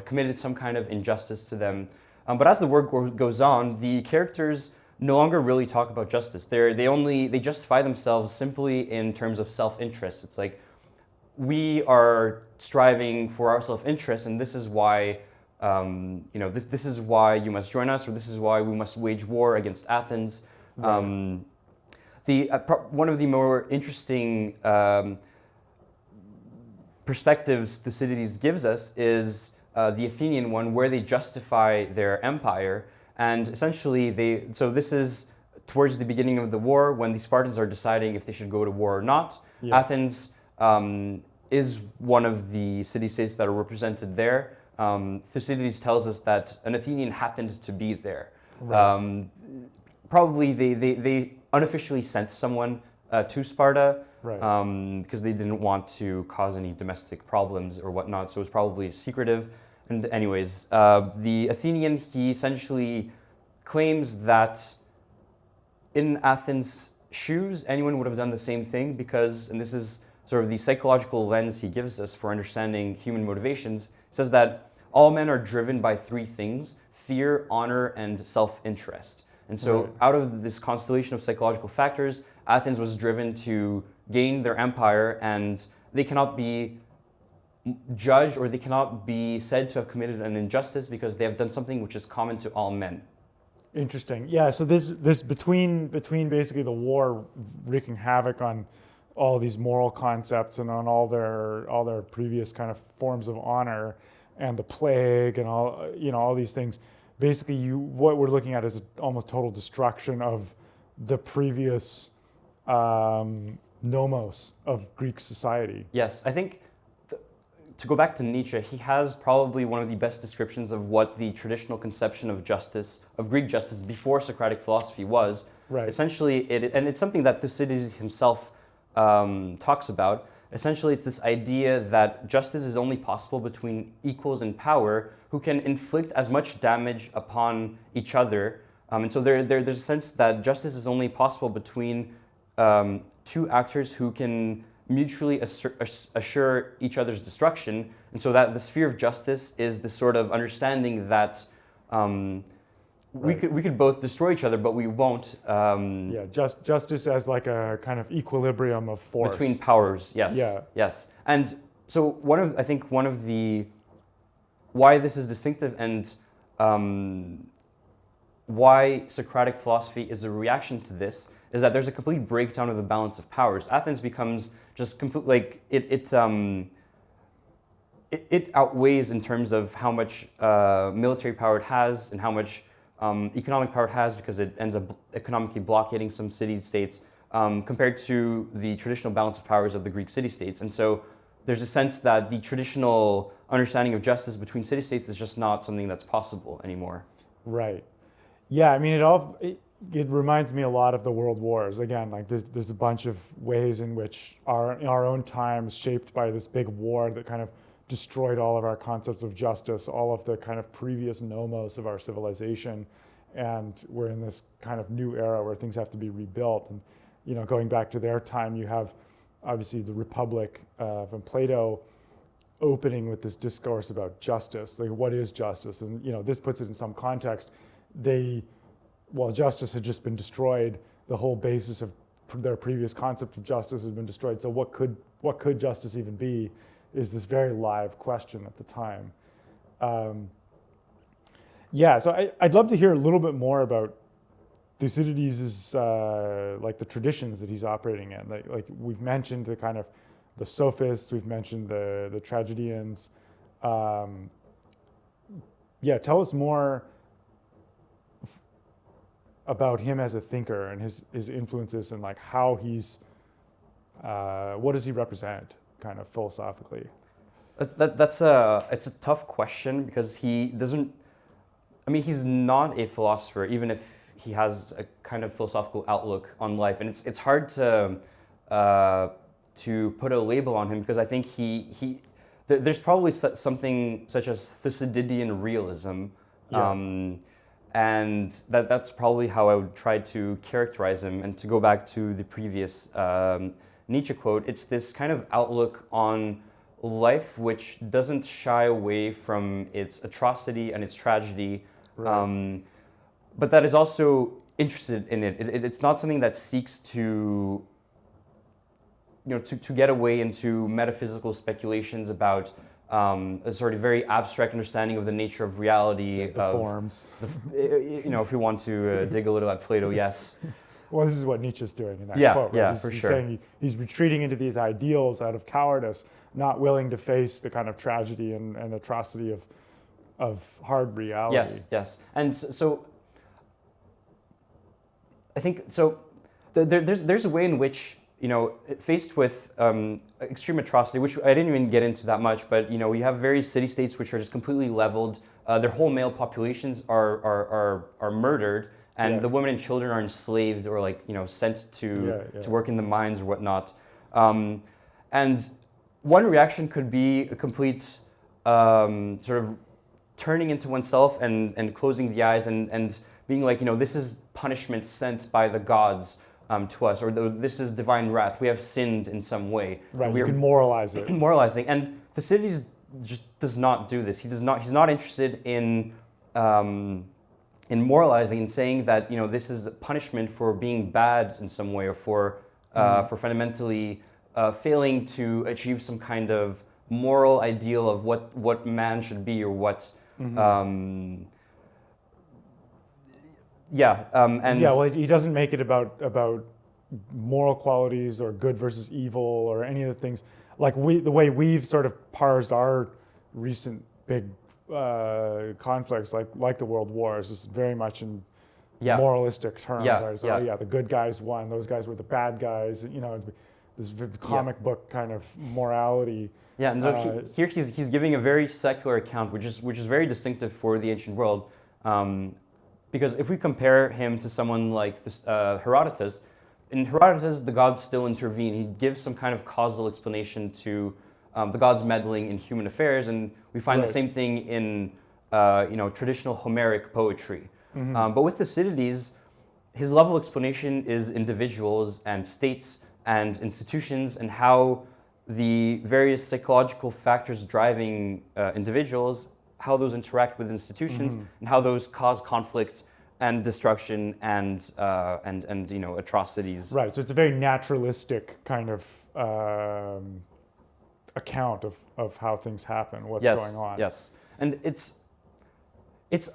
S2: committed some kind of injustice to them. But as the war goes on, the characters no longer really talk about justice. They justify themselves simply in terms of self-interest. It's like, we are striving for our self-interest, and this is why, this is why you must join us, or this is why we must wage war against Athens.
S1: Right.
S2: One of the more interesting perspectives Thucydides gives us is the Athenian one, where they justify their empire. And essentially, this is towards the beginning of the war, when the Spartans are deciding if they should go to war or not.
S1: Yeah.
S2: Athens is one of the city-states that are represented there. Thucydides tells us that an Athenian happened to be there.
S1: Right.
S2: Probably they unofficially sent someone to Sparta,
S1: Right.
S2: because they didn't want to cause any domestic problems or whatnot, so it was probably secretive. And anyways, the Athenian, he essentially claims that in Athens' shoes, anyone would have done the same thing because, and this is sort of the psychological lens he gives us for understanding human motivations, says that all men are driven by three things: fear, honor, and self-interest. And so
S1: Right.
S2: out of this constellation of psychological factors, Athens was driven to gain their empire, and they cannot be judged, or they cannot be said to have committed an injustice because they have done something which is common to all men.
S1: Interesting. Yeah. So this between basically the war wreaking havoc on all these moral concepts and on all their previous kind of forms of honor, and the plague and all these things. Basically, what we're looking at is almost total destruction of the previous nomos of Greek society.
S2: Yes, I think to go back to Nietzsche, he has probably one of the best descriptions of what the traditional conception of justice, of Greek justice before Socratic philosophy was.
S1: Right.
S2: Essentially, and it's something that Thucydides himself talks about. Essentially, it's this idea that justice is only possible between equals in power who can inflict as much damage upon each other. And so there's a sense that justice is only possible between two actors who can mutually assure each other's destruction. And so that the sphere of justice is this sort of understanding that we could both destroy each other, but we won't.
S1: Justice as like a kind of equilibrium of force
S2: between powers. Yes.
S1: Yeah.
S2: Yes. And so one of the why this is distinctive, and why Socratic philosophy is a reaction to this, is that there's a complete breakdown of the balance of powers. Athens becomes just complete, like it outweighs in terms of how much military power it has and how much economic power it has, because it ends up economically blockading some city-states compared to the traditional balance of powers of the Greek city-states. And so there's a sense that the traditional understanding of justice between city-states is just not something that's possible anymore.
S1: Right. Yeah, I mean, it reminds me a lot of the world wars. Again, like there's a bunch of ways in which our own times shaped by this big war that kind of destroyed all of our concepts of justice, all of the kind of previous nomos of our civilization, and we're in this kind of new era where things have to be rebuilt. And going back to their time, you have obviously the Republic from Plato opening with this discourse about justice, like what is justice, and this puts it in some context. While justice had just been destroyed, the whole basis of their previous concept of justice had been destroyed. So what could justice even be is this very live question at the time. So I'd love to hear a little bit more about Thucydides' like the traditions that he's operating in. Like we've mentioned the kind of the sophists, we've mentioned the tragedians. Tell us more about him as a thinker and his influences and like how he's, what does he represent kind of philosophically?
S2: It's a tough question because he's not a philosopher, even if he has a kind of philosophical outlook on life. And it's hard to put a label on him because I think there's probably something such as Thucydidean realism. And that's probably how I would try to characterize him. And to go back to the previous Nietzsche quote, it's this kind of outlook on life which doesn't shy away from its atrocity and its tragedy, right. But that is also interested in it. It's not something that seeks to get away into metaphysical speculations about a sort of very abstract understanding of the nature of reality.
S1: The forms.
S2: If we want to dig a little at Plato, yes.
S1: Well, this is what Nietzsche's doing in that quote. Right?
S2: Yeah,
S1: he's
S2: sure.
S1: Saying he's retreating into these ideals out of cowardice, not willing to face the kind of tragedy and atrocity of hard reality.
S2: Yes. And so I think there's a way in which, faced with extreme atrocity, which I didn't even get into that much, but we have various city-states which are just completely leveled. Their whole male populations are murdered, and the women and children are enslaved or sent to work in the mines or whatnot. And one reaction could be a complete sort of turning into oneself and closing the eyes and being like, this is punishment sent by the gods to us, or this is divine wrath. We have sinned in some way.
S1: Right, you can moralize it.
S2: Moralizing. And Thucydides just does not do this. He's not interested in moralizing and saying that, this is a punishment for being bad in some way, or for fundamentally failing to achieve some kind of moral ideal of what man should be, or what
S1: he doesn't make it about moral qualities or good versus evil or any of the things like the way we've sort of parsed our recent big conflicts, like the world wars, is very much in moralistic terms. Right? So the good guys won; those guys were the bad guys. This comic book kind of morality.
S2: Yeah, and so here he's giving a very secular account, which is very distinctive for the ancient world. Because if we compare him to someone like Herodotus, in Herodotus the gods still intervene. He gives some kind of causal explanation to the gods meddling in human affairs, and we find the same thing in traditional Homeric poetry. But with Thucydides, his level of explanation is individuals and states and institutions, and how the various psychological factors driving individuals, how those interact with institutions, and how those cause conflict and destruction and atrocities.
S1: Right. So it's a very naturalistic kind of account of how things happen, what's going on.
S2: Yes. And it's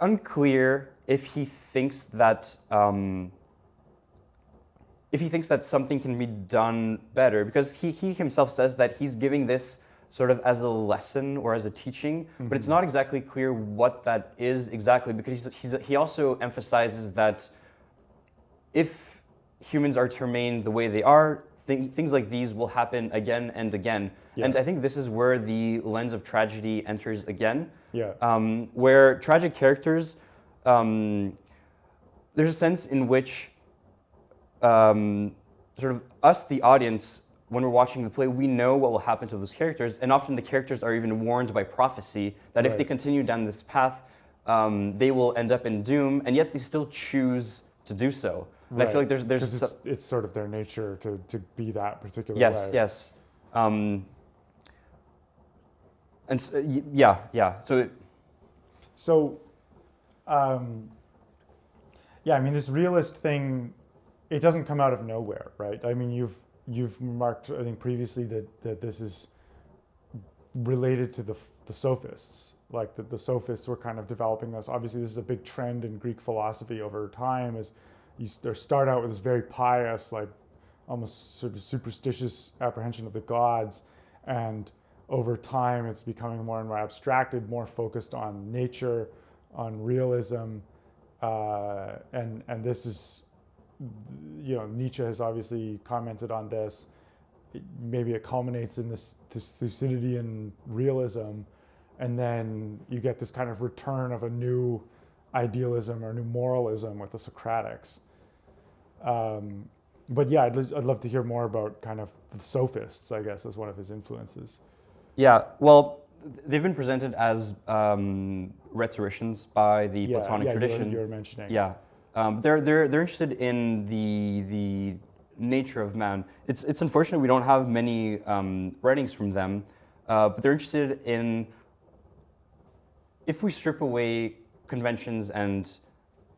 S2: unclear if he thinks that something can be done better, because he himself says that he's giving this sort of as a lesson or as a teaching, but it's not exactly clear what that is exactly, because he also emphasizes that if humans are to remain the way they are, things like these will happen again and again.
S1: Yeah.
S2: And I think this is where the lens of tragedy enters again.
S1: Yeah.
S2: Where tragic characters, there's a sense in which sort of us, the audience, when we're watching the play, we know what will happen to those characters, and often the characters are even warned by prophecy that if they continue down this path, they will end up in doom, and yet they still choose to do so. And I feel like there's
S1: it's sort of their nature to be that particular way.
S2: Yes. And so, yeah.
S1: So, yeah, I mean, this realist thing, it doesn't come out of nowhere, right? I mean, you've remarked, I think, previously that this is related to the sophists. Like the sophists were kind of developing this. Obviously, this is a big trend in Greek philosophy over time. Is you start out with this very pious, like almost sort of superstitious apprehension of the gods, and over time, it's becoming more and more abstracted, more focused on nature, on realism, and this is, you know, Nietzsche has obviously commented on this. Maybe it culminates in this Thucydidean realism, and then you get this kind of return of a new idealism or new moralism with the Socratics. But yeah, I'd love to hear more about kind of the sophists, I guess, as one of his influences.
S2: Yeah, well, they've been presented as rhetoricians by the Platonic tradition.
S1: You were mentioning.
S2: Yeah, they're interested in the nature of man. It's unfortunate we don't have many writings from them, but they're interested in, if we strip away conventions and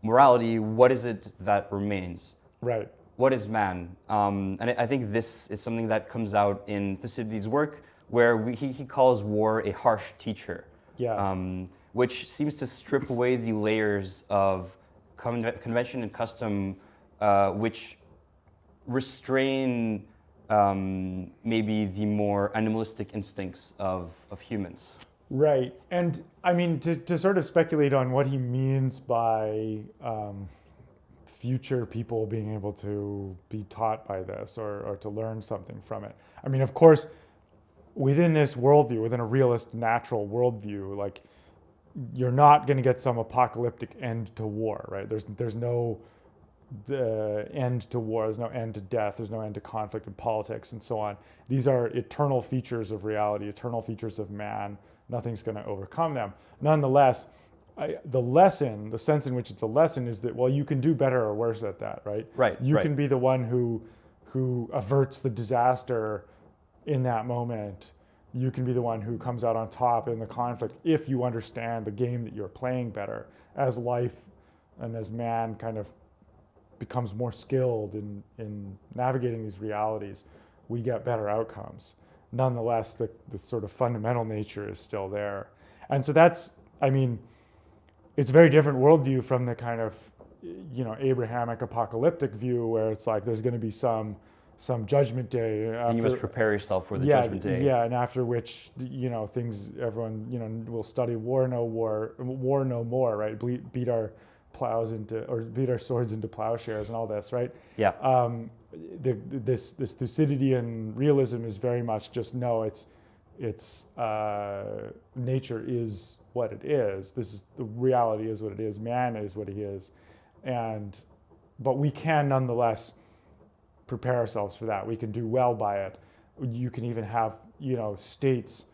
S2: morality, what is it that remains?
S1: Right.
S2: What is man? And I think this is something that comes out in Thucydides' work, where he calls war a harsh teacher, which seems to strip away the layers of convention and custom, which restrain maybe the more animalistic instincts of humans.
S1: Right. And I mean, to sort of speculate on what he means by future people being able to be taught by this or to learn something from it. I mean, of course, within this worldview, within a realist, natural worldview, like, you're not going to get some apocalyptic end to war, right? There's no end to war, there's no end to death, there's no end to conflict in politics and so on. These are eternal features of reality, eternal features of man. Nothing's going to overcome them. Nonetheless, the sense in which it's a lesson is that, well, you can do better or worse at that, right?
S2: Right.
S1: You can be the one who averts the disaster in that moment. You can be the one who comes out on top in the conflict if you understand the game that you're playing better. As life and as man kind of becomes more skilled in navigating these realities, we get better outcomes. Nonetheless, the sort of fundamental nature is still there. And so that's, I mean, it's a very different worldview from the kind of, you know, Abrahamic apocalyptic view where it's like there's going to be some judgment day.
S2: And you must prepare yourself for the judgment day.
S1: Yeah, and after which, you know, everyone, you know, will study war no more, right? Beat our swords into plowshares and all this, right?
S2: Yeah.
S1: This Thucydidean realism is very much just, no, it's nature is what it is. The reality is what it is. Man is what he is, but we can nonetheless prepare ourselves for that. We can do well by it. You can even have, you know, states,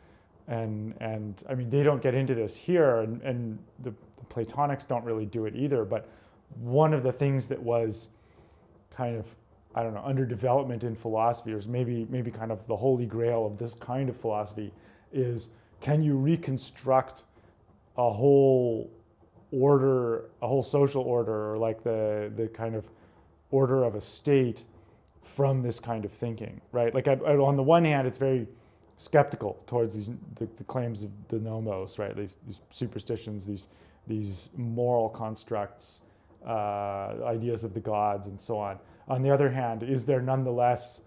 S1: and I mean, they don't get into this here, and the Platonics don't really do it either. But one of the things that was kind of, I don't know, under development in philosophy, or maybe kind of the holy grail of this kind of philosophy, is, can you reconstruct a whole order, a whole social order, or like the kind of order of a state from this kind of thinking, right? Like on the one hand, it's very skeptical towards the claims of the nomos, right? These superstitions, these moral constructs, ideas of the gods, and so on. On the other hand, is there nonetheless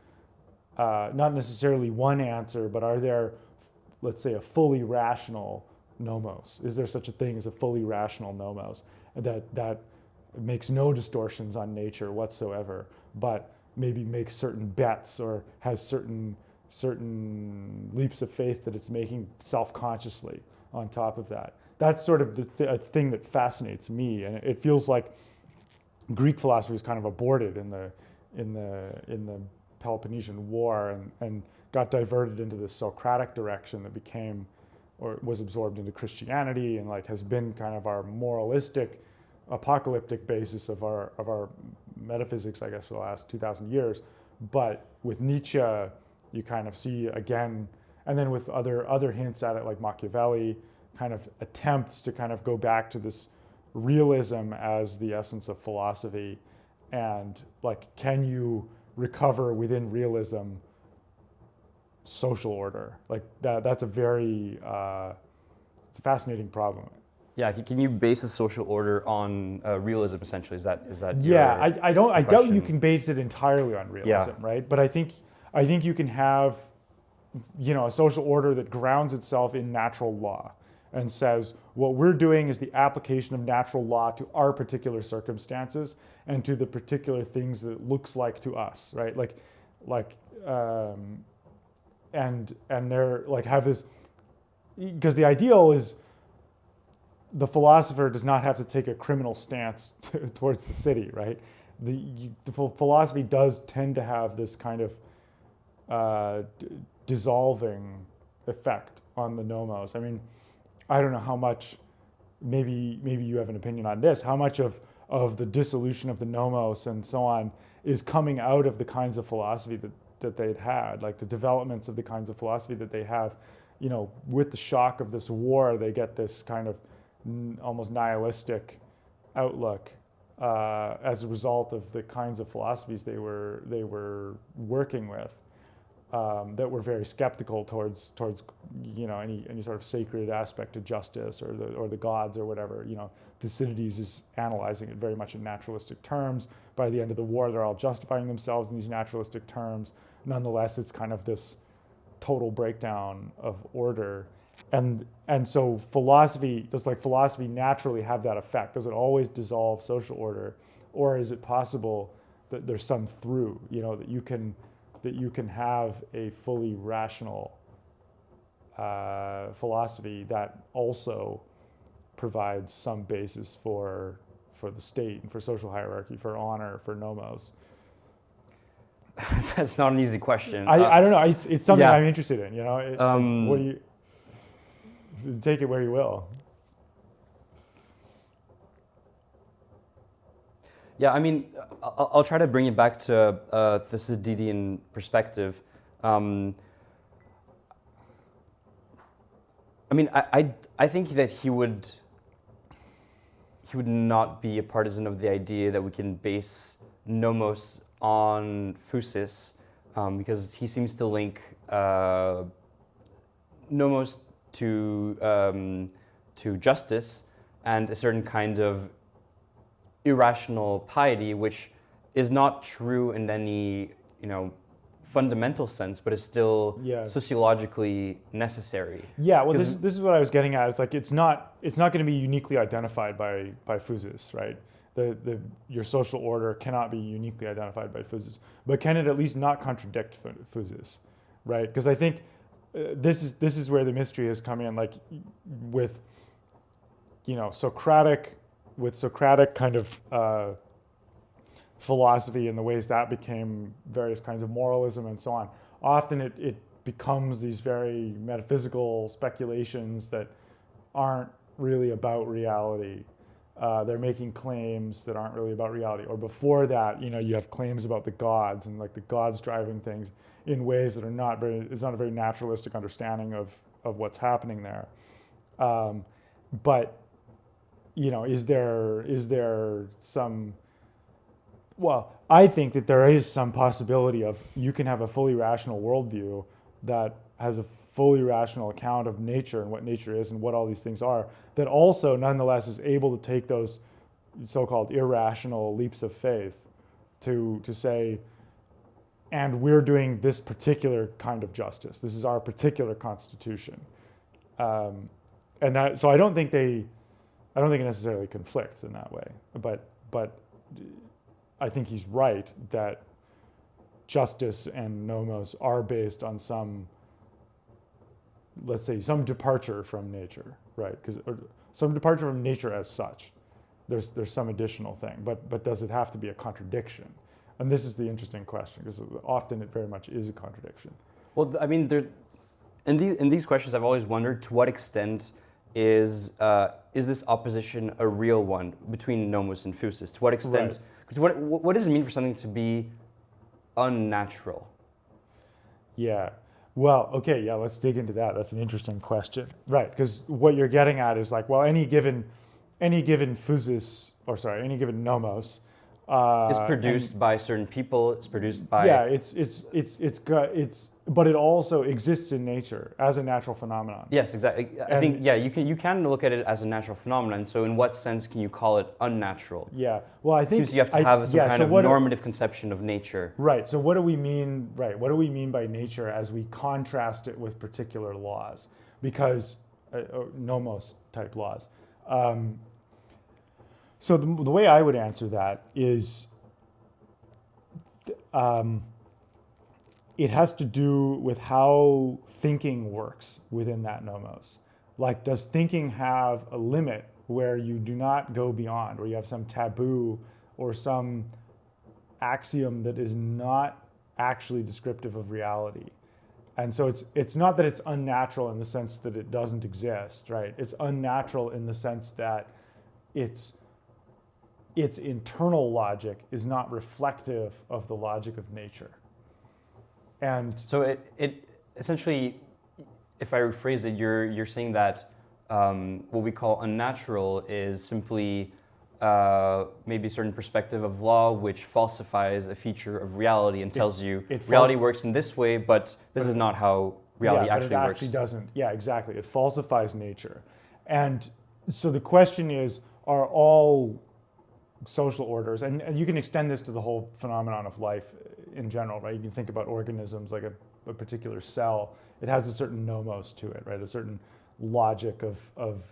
S1: not necessarily one answer, but are there, let's say, a fully rational nomos? Is there such a thing as a fully rational nomos that makes no distortions on nature whatsoever, but maybe makes certain bets or has certain leaps of faith that it's making self-consciously on top of that. That's sort of a thing that fascinates me, and it feels like Greek philosophy was kind of aborted in the Peloponnesian War and got diverted into this Socratic direction that became or was absorbed into Christianity and like has been kind of our moralistic, apocalyptic basis of our metaphysics, I guess, for the last 2,000 years. But with Nietzsche, you kind of see again, and then with other hints at it, like Machiavelli, kind of attempts to kind of go back to this realism as the essence of philosophy, and like, can you recover within realism social order? Like that's a very it's a fascinating problem.
S2: Yeah, can you base a social order on realism? Essentially, is that
S1: yeah?
S2: your
S1: I don't. I doubt
S2: question?
S1: you can base it entirely on realism, right? But I think you can have, a social order that grounds itself in natural law and says what we're doing is the application of natural law to our particular circumstances and to the particular things that it looks like to us, right? And they're like have this, because the ideal is the philosopher does not have to take a criminal stance towards the city, right? The philosophy does tend to have this kind of dissolving effect on the nomos. I mean, I don't know how much, maybe you have an opinion on this, how much of the dissolution of the nomos and so on is coming out of the kinds of philosophy that they'd had, like the developments of the kinds of philosophy that they have. With the shock of this war, they get this kind of almost nihilistic outlook as a result of the kinds of philosophies they were working with, that were very skeptical towards any sort of sacred aspect of justice or the gods or whatever. Thucydides is analyzing it very much in naturalistic terms. By the end of the war, they're all justifying themselves in these naturalistic terms. Nonetheless, it's kind of this total breakdown of order. And so philosophy, does philosophy naturally have that effect? Does it always dissolve social order? Or is it possible that there's some through, that you can have a fully rational philosophy that also provides some basis for the state and for social hierarchy, for honor, for nomos?
S2: That's not an easy question.
S1: I don't know. It's something
S2: yeah.
S1: I'm interested in. What do you take it where you will?
S2: Yeah, I mean, I'll try to bring it back to Thucydidean perspective. I think that he would not be a partisan of the idea that we can base nomos on physis, because he seems to link nomos to justice and a certain kind of irrational piety, which is not true in any fundamental sense, but is still sociologically necessary.
S1: Yeah, well, this is what I was getting at. It's like it's not going to be uniquely identified by physis, right? Your social order cannot be uniquely identified by physis, but can it at least not contradict physis, right? Because I think this is where the mystery has come in, like with Socratic kind of philosophy and the ways that became various kinds of moralism and so on. Often it becomes these very metaphysical speculations that aren't really about reality. They're making claims that aren't really about reality. Or before that, you have claims about the gods and like the gods driving things in ways that are it's not a very naturalistic understanding of what's happening there. But is there some, well, I think that there is some possibility of you can have a fully rational worldview that has a fully rational account of nature and what nature is and what all these things are, that also nonetheless is able to take those so-called irrational leaps of faith to say, and we're doing this particular kind of justice. This is our particular constitution. So I don't think it necessarily conflicts in that way, but I think he's right that justice and nomos are based on some, let's say, some departure from nature, right? Because some departure from nature as such. There's some additional thing, but does it have to be a contradiction? And this is the interesting question, because often it very much is a contradiction.
S2: Well, I mean, in these questions, I've always wondered to what extent is this opposition a real one between nomos and physis? To what extent? Right. What does it mean for something to be unnatural?
S1: Yeah. Well, okay, yeah, let's dig into that. That's an interesting question. Right, because what you're getting at is like, well, any given physis, or sorry, any given nomos
S2: is produced by certain people. It's produced by
S1: but it also exists in nature as a natural phenomenon.
S2: Yes, exactly. I think you can look at it as a natural phenomenon. So in what sense can you call it unnatural?
S1: Yeah. Well, I think
S2: since you have to have some kind of normative conception of nature.
S1: Right. So what do we mean? Right. What do we mean by nature as we contrast it with particular laws? Because nomos type laws. So the way I would answer that is, it has to do with how thinking works within that nomos. Like, does thinking have a limit where you do not go beyond, or you have some taboo or some axiom that is not actually descriptive of reality? And so it's not that it's unnatural in the sense that it doesn't exist, right? It's unnatural in the sense that its internal logic is not reflective of the logic of nature. And
S2: so it essentially, if I rephrase it, you're saying that what we call unnatural is simply maybe a certain perspective of law which falsifies a feature of reality and tells you reality works in this way, but this is not how reality actually works.
S1: It actually doesn't. Yeah, exactly. It falsifies nature. And so the question is, are all social orders, and you can extend this to the whole phenomenon of life in general, right? You can think about organisms like a particular cell. It has a certain nomos to it, right? A certain logic of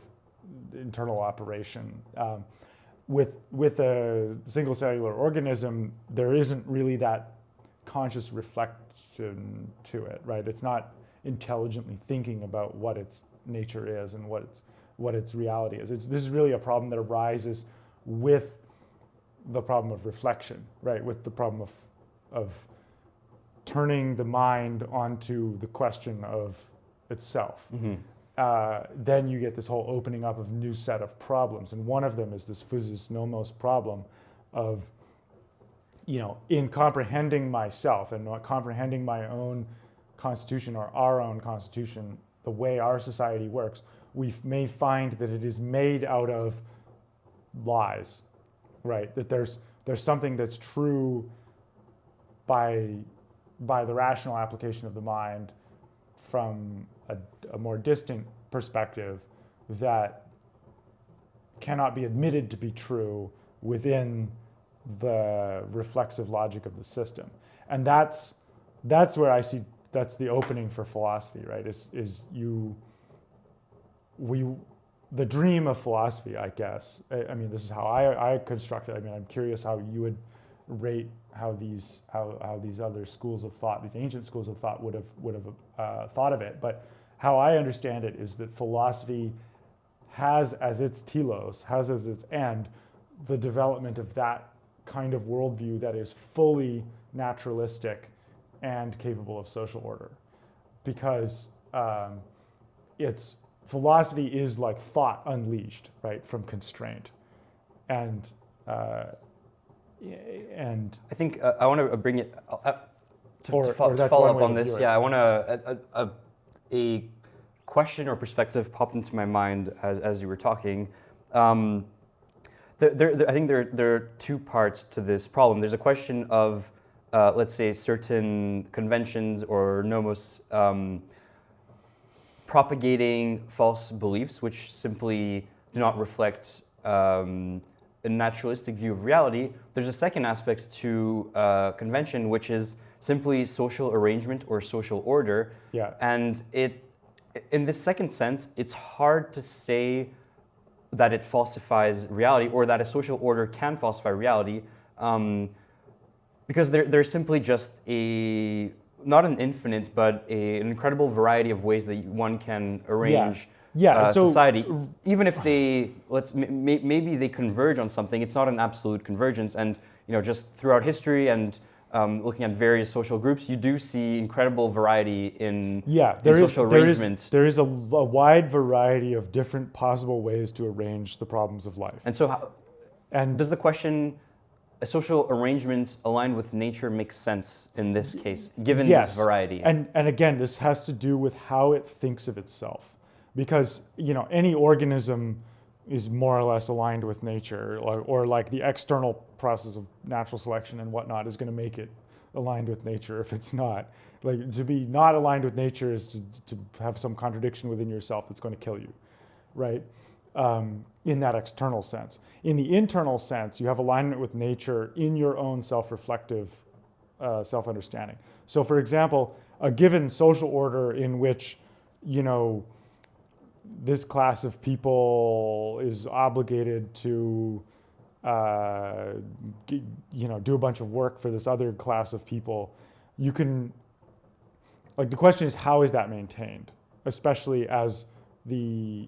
S1: internal operation. With a single cellular organism, there isn't really that conscious reflection to it, right? It's not intelligently thinking about what its nature is and what its reality is. This is really a problem that arises with the problem of reflection, right? With the problem of turning the mind onto the question of itself. Mm-hmm. Then you get this whole opening up of new set of problems. And one of them is this physis nomos problem of, in comprehending myself and not comprehending my own constitution or our own constitution, the way our society works, we may find that it is made out of lies, right? That there's something that's true by the rational application of the mind from a more distant perspective that cannot be admitted to be true within the reflexive logic of the system. And that's where I see that's the opening for philosophy, right? The dream of philosophy, I guess. I mean, this is how I construct it. I mean, I'm curious how you would rate how these other schools of thought, these ancient schools of thought, would have thought of it. But how I understand it is that philosophy has as its telos, has as its end, the development of that kind of worldview that is fully naturalistic and capable of social order, because philosophy is like thought unleashed, right, from constraint, and I
S2: think I want to bring it to follow up on this. Yeah, I want a question or perspective popped into my mind as you were talking. I think there are two parts to this problem. There's a question of let's say certain conventions or nomos propagating false beliefs which simply do not reflect a naturalistic view of reality. There's a second aspect to convention, which is simply social arrangement or social order.
S1: Yeah.
S2: And in this second sense, it's hard to say that it falsifies reality or that a social order can falsify reality. Because there's simply just not an infinite, but an incredible variety of ways that one can arrange
S1: so
S2: society. Even if they, maybe they converge on something, it's not an absolute convergence. And just throughout history and looking at various social groups, you do see incredible variety in social arrangement.
S1: There is a wide variety of different possible ways to arrange the problems of life.
S2: And so, does the question, a social arrangement aligned with nature, make sense in this case, given this variety?
S1: And again, this has to do with how it thinks of itself, because any organism is more or less aligned with nature, or like the external process of natural selection and whatnot is going to make it aligned with nature. If it's not, like, to be not aligned with nature is to have some contradiction within yourself that's going to kill you, right? In that external sense. In the internal sense, you have alignment with nature in your own self-reflective self-understanding. So for example, a given social order in which, this class of people is obligated to, do a bunch of work for this other class of people, you can, the question is, how is that maintained? Especially as the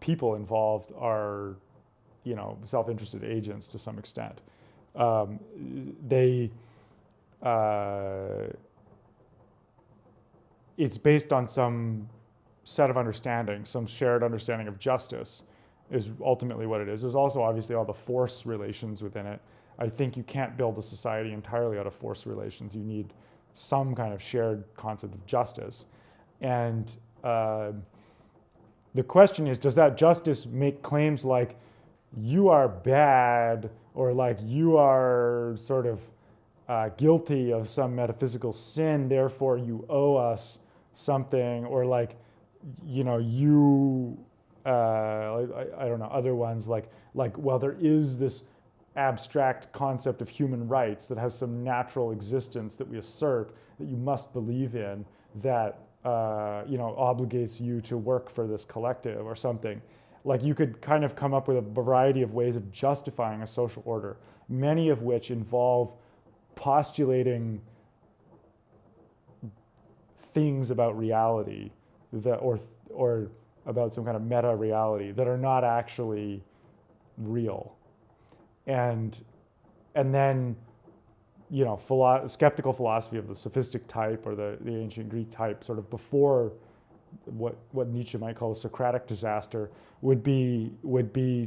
S1: people involved are, self-interested agents to some extent. It's based on some set of understanding, some shared understanding of justice is ultimately what it is. There's also obviously all the force relations within it. I think you can't build a society entirely out of force relations. You need some kind of shared concept of justice. And the question is, does that justice make claims like you are bad, or like you are sort of guilty of some metaphysical sin, therefore you owe us something, or like, I don't know, other ones like, well, there is this abstract concept of human rights that has some natural existence that we assert that you must believe in, that obligates you to work for this collective or something. Like, you could kind of come up with a variety of ways of justifying a social order, many of which involve postulating things about reality that, or about some kind of meta reality that are not actually real. And then, skeptical philosophy of the sophistic type, or the ancient Greek type, sort of before what Nietzsche might call a Socratic disaster, would be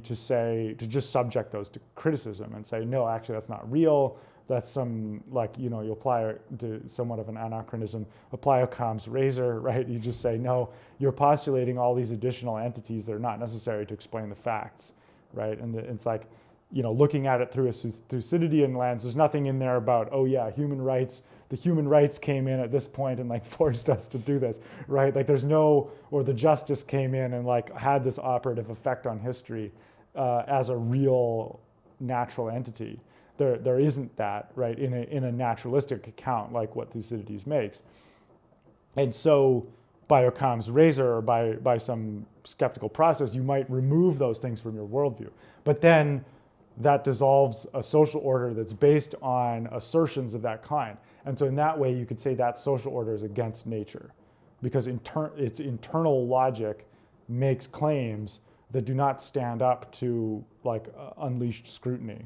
S1: to just subject those to criticism and say, no, actually that's not real. That's some, you apply it to somewhat of an anachronism, apply Occam's razor, right? You just say, no, you're postulating all these additional entities that are not necessary to explain the facts, right? And it's like, looking at it through a Thucydidean lens, there's nothing in there about, oh yeah, human rights, the human rights came in at this point and forced us to do this, right? There's no, or the justice came in and had this operative effect on history as a real natural entity. There isn't that, right, in a naturalistic account like what Thucydides makes. And so by Occam's razor, or by some skeptical process, you might remove those things from your worldview. But then that dissolves a social order that's based on assertions of that kind. And so in that way, you could say that social order is against nature, because its internal logic makes claims that do not stand up to unleashed scrutiny.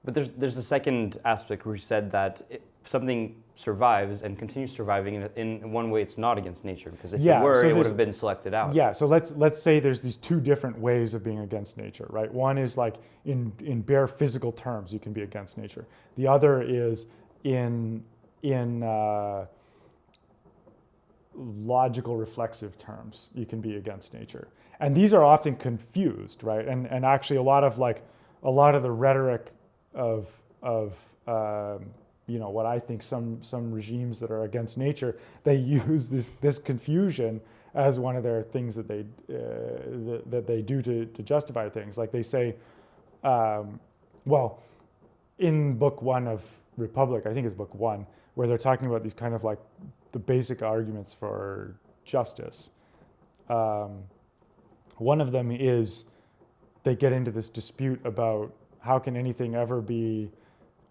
S2: But there's the second aspect where you said that something survives and continues surviving in one way. It's not against nature, because if it were, it would have been selected out.
S1: Yeah. So let's say there's these two different ways of being against nature, right? One is in bare physical terms, you can be against nature. The other is in logical reflexive terms, you can be against nature. And these are often confused, right? And actually a lot of the rhetoric of what I think some regimes that are against nature, they use this confusion as one of their things that they do to justify things. Like they say, in book 1 of Republic, I think it's book 1, where they're talking about these kind of the basic arguments for justice. One of them is they get into this dispute about how can anything ever be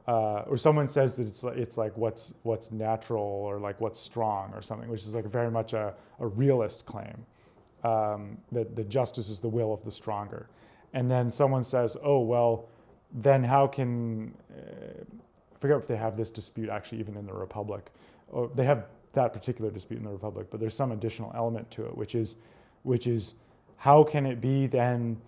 S1: or someone says that it's like what's natural or like what's strong or something, which is like very much a realist claim, that justice is the will of the stronger. And then someone says, oh, well, then how can, I forget if they have this dispute actually even in the Republic. Or they have that particular dispute in the Republic, but there's some additional element to it, which is how can it be then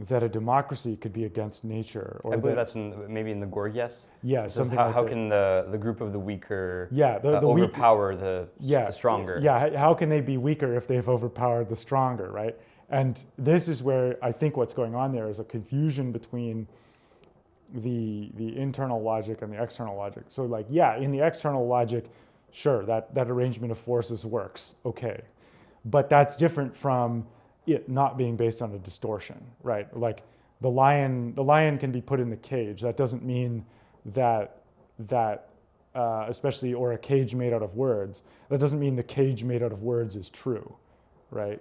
S1: that a democracy could be against nature? Or
S2: I believe that's maybe in the Gorgias.
S1: Yeah, something like
S2: how
S1: that.
S2: can the group of the weaker
S1: the
S2: overpower the stronger?
S1: Yeah, how can they be weaker if they've overpowered the stronger, right? And this is where I think what's going on there is a confusion between the internal logic and the external logic. So like, yeah, in the external logic, sure, that arrangement of forces works, okay. But that's different from it not being based on a distortion, right? Like the lion can be put in the cage. That doesn't mean that especially, or a cage made out of words, that doesn't mean the cage made out of words is true, right?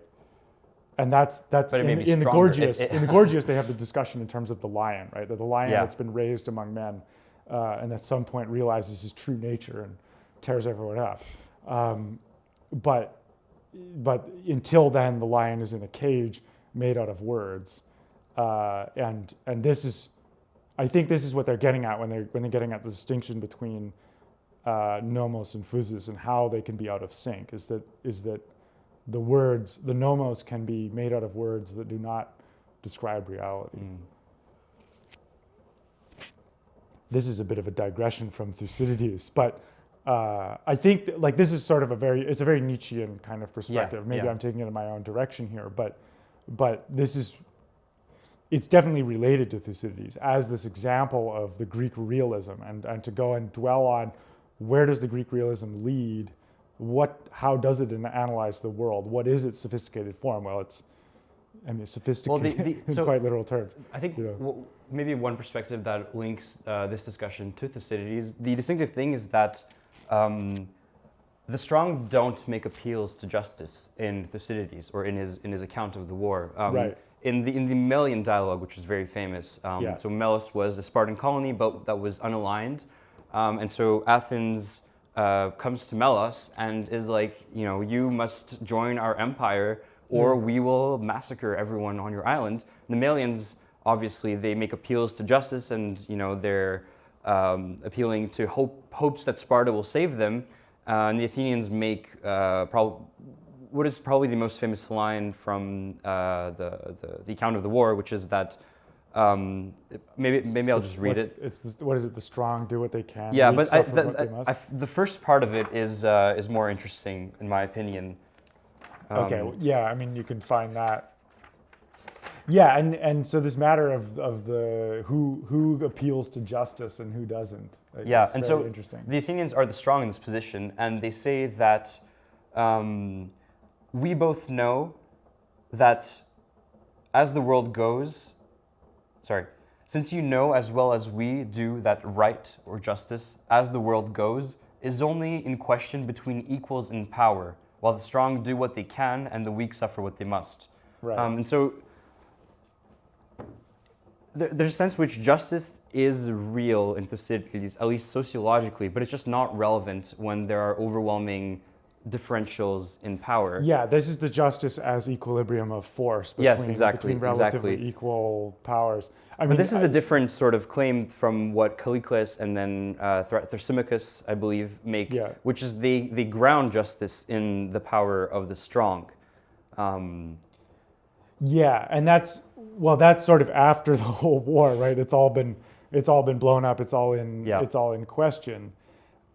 S1: And that's in the Gorgias. In the Gorgias, they have the discussion in terms of the lion, right? That the lion that's been raised among men, and at some point realizes his true nature and tears everyone up. But until then, the lion is in a cage made out of words, and this is, I think this is what they're getting at when they're getting at the distinction between nomos and physis and how they can be out of sync. Is that the words, the nomos can be made out of words that do not describe reality. This is a bit of a digression from Thucydides, but I think like this is sort of it's a very Nietzschean kind of perspective. Maybe I'm taking it in my own direction here, but it's definitely related to Thucydides as this example of the Greek realism, and to go and dwell on where does the Greek realism lead. How does it analyze the world? What is its sophisticated form? Well, sophisticated in quite literal terms.
S2: I think maybe one perspective that links this discussion to Thucydides, the distinctive thing is that the strong don't make appeals to justice in Thucydides or in his account of the war.
S1: Right.
S2: In the Melian dialogue, which is very famous, so Melos was a Spartan colony, but that was unaligned, and so Athens comes to Melos and is like, you must join our empire or we will massacre everyone on your island. The Melians, obviously, they make appeals to justice, and they're appealing to hopes that Sparta will save them. And the Athenians make what is probably the most famous line from the account of the war, which is that maybe I'll just read it.
S1: What is it? The strong do what they can.
S2: Yeah, but the first part of it is more interesting, in my opinion.
S1: Okay. Yeah, I mean, you can find that. Yeah, and so this matter of the who appeals to justice and who doesn't.
S2: Yeah, and so
S1: interesting.
S2: The Athenians are the strong in this position, and they say that we both know that as the world goes. Since you know as well as we do that right or justice, as the world goes, is only in question between equals in power, while the strong do what they can and the weak suffer what they must.
S1: Right.
S2: And so there's a sense in which justice is real in Thucydides, at least sociologically, but it's just not relevant when there are overwhelming differentials in power.
S1: Yeah, this is the justice as equilibrium of force between relatively equal powers.
S2: But this is a different sort of claim from what Callicles and then Thrasymachus, I believe, make, which is they ground justice in the power of the strong.
S1: Yeah, and that's sort of after the whole war, right? It's all been blown up. It's all in question,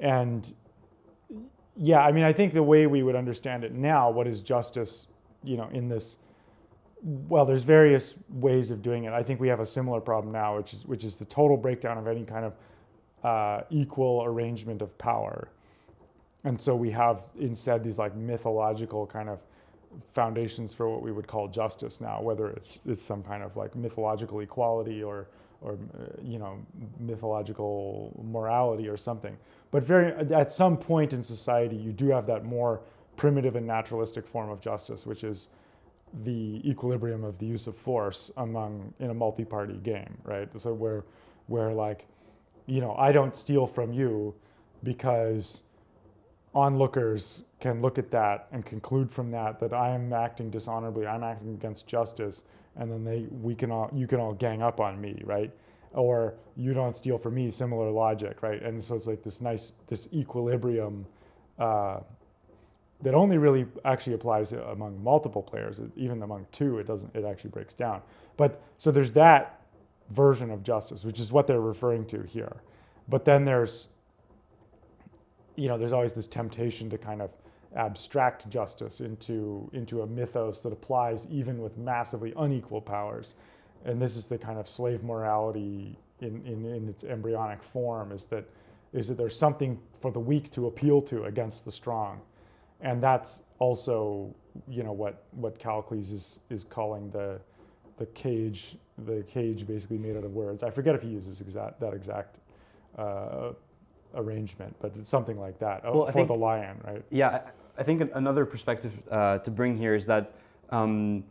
S1: and. Yeah, I mean, I think the way we would understand it now, what is justice, in this, well, there's various ways of doing it. I think we have a similar problem now, which is the total breakdown of any kind of equal arrangement of power. And so we have instead these like mythological kind of foundations for what we would call justice now, whether it's some kind of like mythological equality or mythological morality or something. But at some point in society, you do have that more primitive and naturalistic form of justice, which is the equilibrium of the use of force in a multi-party game, right? So where like I don't steal from you because onlookers can look at that and conclude from that I am acting dishonorably, I'm acting against justice, and then you can all gang up on me, right? Or you don't steal from me, similar logic, right? And so it's like this equilibrium that only really actually applies among multiple players. Even among two, it actually breaks down. But so there's that version of justice, which is what they're referring to here. But then there's always this temptation to kind of abstract justice into a mythos that applies even with massively unequal powers. And this is the kind of slave morality in its embryonic form, is that there's something for the weak to appeal to against the strong. And that's also, what Callicles is calling the cage basically made out of words. I forget if he uses that exact arrangement, but it's something like that for the lion, right?
S2: Yeah, I think another perspective to bring here is that in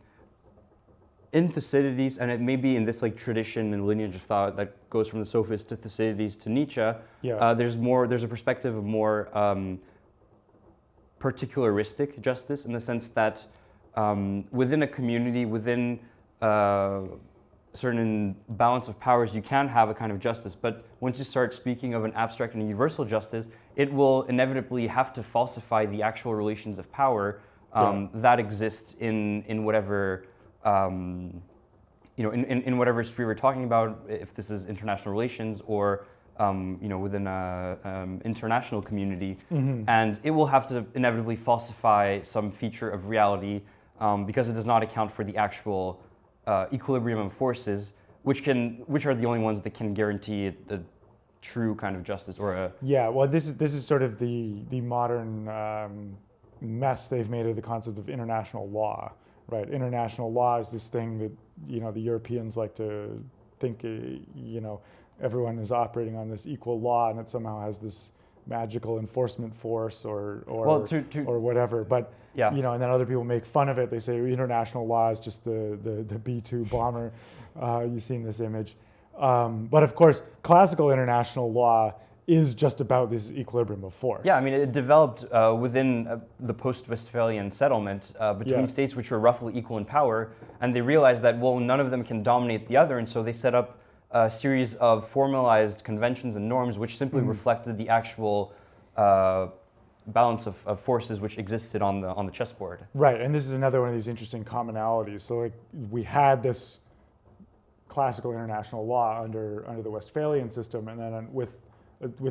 S2: Thucydides, and it may be in this like tradition and lineage of thought that goes from the sophists to Thucydides to Nietzsche, there's a perspective of more particularistic justice, in the sense that within a community, within certain balance of powers, you can have a kind of justice, but once you start speaking of an abstract and universal justice, it will inevitably have to falsify the actual relations of power that exist in whatever in whatever sphere we're talking about, if this is international relations or within an international community, and it will have to inevitably falsify some feature of reality because it does not account for the actual equilibrium of forces, which are the only ones that can guarantee a true kind of justice or a...
S1: Yeah, well, this is sort of the modern mess they've made of the concept of international law, right? International law is this thing that the Europeans like to think everyone is operating on this equal law, and it somehow has this magical enforcement force or whatever. But and then other people make fun of it. They say international law is just the B-2 bomber. You've seen this image. But of course, classical international law is just about this equilibrium of force.
S2: Yeah, I mean, it developed within the post-Westphalian settlement between states which were roughly equal in power, and they realized that, well, none of them can dominate the other, and so they set up a series of formalized conventions and norms which simply reflected the actual balance of forces which existed on the chessboard.
S1: Right, and this is another one of these interesting commonalities. So like we had this classical international law under the Westphalian system, and then with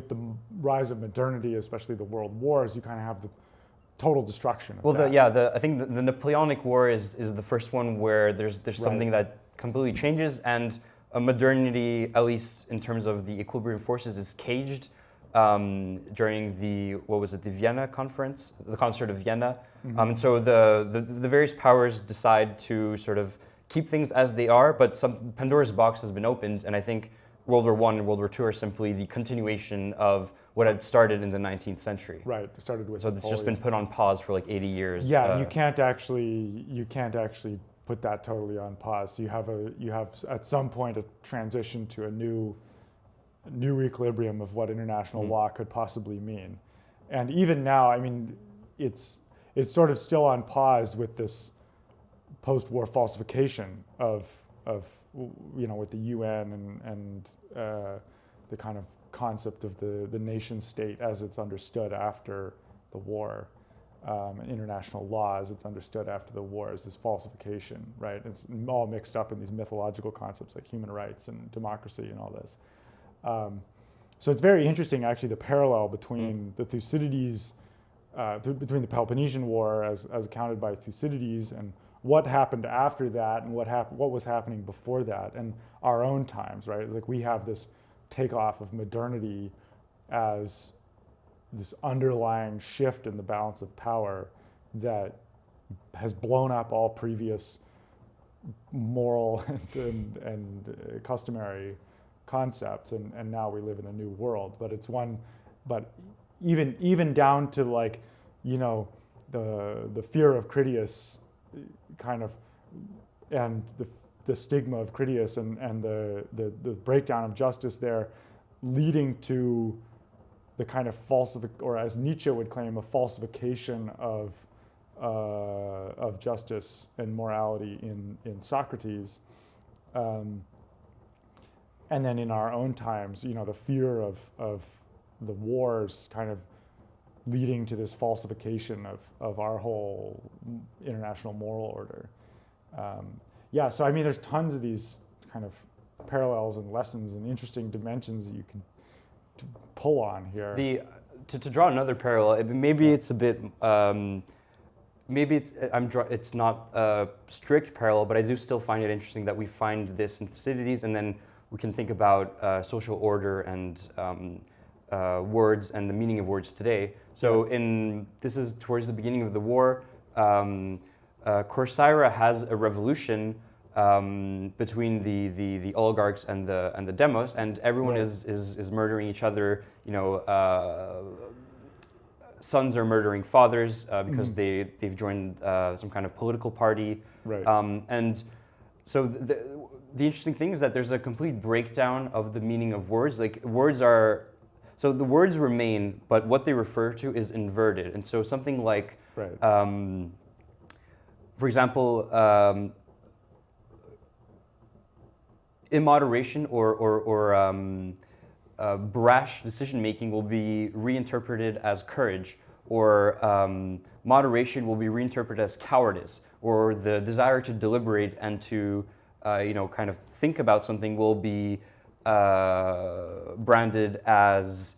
S1: the rise of modernity, especially the world wars, you kind of have the total destruction of that.
S2: I think the Napoleonic War is the first one where there's something that completely changes, and modernity, at least in terms of the equilibrium forces, is caged during the Vienna conference, the Concert of Vienna. And so the various powers decide to sort of keep things as they are, but some Pandora's box has been opened, and I think World War I and World War II are simply the continuation of what had started in the 19th century.
S1: Right, it started with
S2: Napoleon. It's just been put on pause for like 80 years.
S1: Yeah, you can't actually put that totally on pause. So you have at some point a transition to a new equilibrium of what international law could possibly mean. And even now, I mean, it's sort of still on pause with this post-war falsification of with the UN and the kind of concept of the nation state as it's understood after the war. International law as it's understood after the war is this falsification, right? It's all mixed up in these mythological concepts like human rights and democracy and all this. So it's very interesting, actually, the parallel between the Thucydides, between the Peloponnesian War as accounted by Thucydides, and what happened after that, and what was happening before that, and our own times, right? Like we have this takeoff of modernity as this underlying shift in the balance of power that has blown up all previous moral and customary concepts, and now we live in a new world. But it's one, but even down to like, the fear of Critias, kind of, and the stigma of Critias and the breakdown of justice there, leading to the kind of or as Nietzsche would claim, a falsification of justice and morality in Socrates. And then in our own times, the fear of the wars kind of leading to this falsification of our whole international moral order. So I mean, there's tons of these kind of parallels and lessons and interesting dimensions that you can pull on here.
S2: To draw another parallel, maybe it's a bit, it's not a strict parallel, but I do still find it interesting that we find this in Thucydides, and then we can think about social order and words and the meaning of words today. So this is towards the beginning of the war. Corcyra has a revolution between the oligarchs and the demos, and everyone is murdering each other. Sons are murdering fathers because they've joined some kind of political party.
S1: Right.
S2: And so the interesting thing is that there's a complete breakdown of the meaning of words. Like so the words remain, but what they refer to is inverted. And so something like, for example, immoderation or brash decision-making will be reinterpreted as courage, or moderation will be reinterpreted as cowardice, or the desire to deliberate and to kind of think about something will be branded as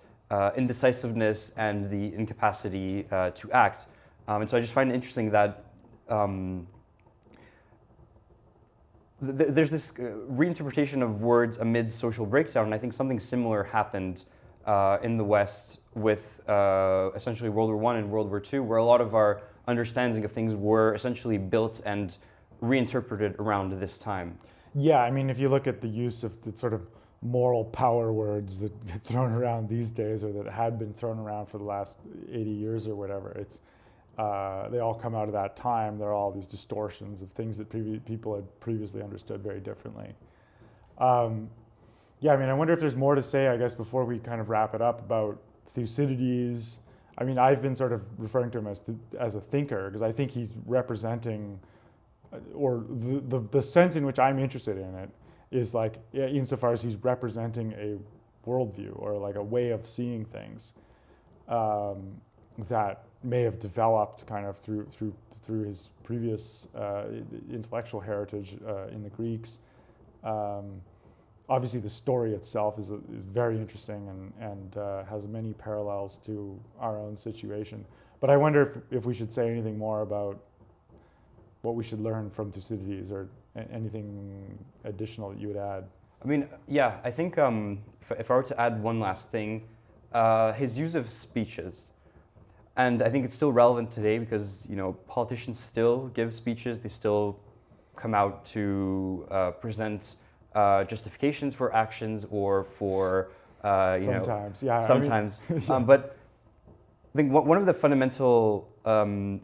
S2: indecisiveness and the incapacity to act. And so I just find it interesting that there's this reinterpretation of words amid social breakdown, and I think something similar happened in the West with essentially World War I and World War II, where a lot of our understanding of things were essentially built and reinterpreted around this time.
S1: Yeah, I mean, if you look at the use of the sort of moral power words that get thrown around these days, or that had been thrown around for the last 80 years or whatever, it's they all come out of that time. They're all these distortions of things that people had previously understood very differently. I mean, I wonder if there's more to say, I guess, before we kind of wrap it up about Thucydides. I mean, I've been sort of referring to him as a thinker, because I think he's representing, or the sense in which I'm interested in it is like, insofar as he's representing a worldview or like a way of seeing things that may have developed kind of through his previous intellectual heritage in the Greeks. Obviously, the story itself is very interesting and has many parallels to our own situation. But I wonder if we should say anything more about what we should learn from Thucydides, or anything additional that you would add.
S2: I mean, yeah, I think if I were to add one last thing, his use of speeches. And I think it's still relevant today because, politicians still give speeches. They still come out to present justifications for actions or for,
S1: sometimes, yeah.
S2: Sometimes.
S1: Yeah.
S2: But I think one of the fundamental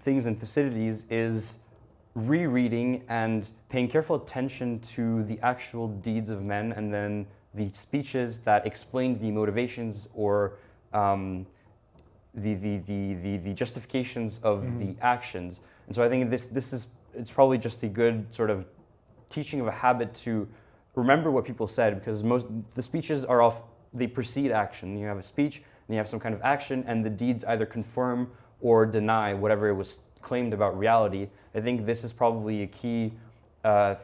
S2: things in Thucydides is rereading and paying careful attention to the actual deeds of men, and then the speeches that explain the motivations or the justifications of the actions. And so I think it's probably just a good sort of teaching of a habit to remember what people said, because the speeches they precede action. You have a speech and you have some kind of action, and the deeds either confirm or deny whatever it was claimed about reality. I think this is probably a key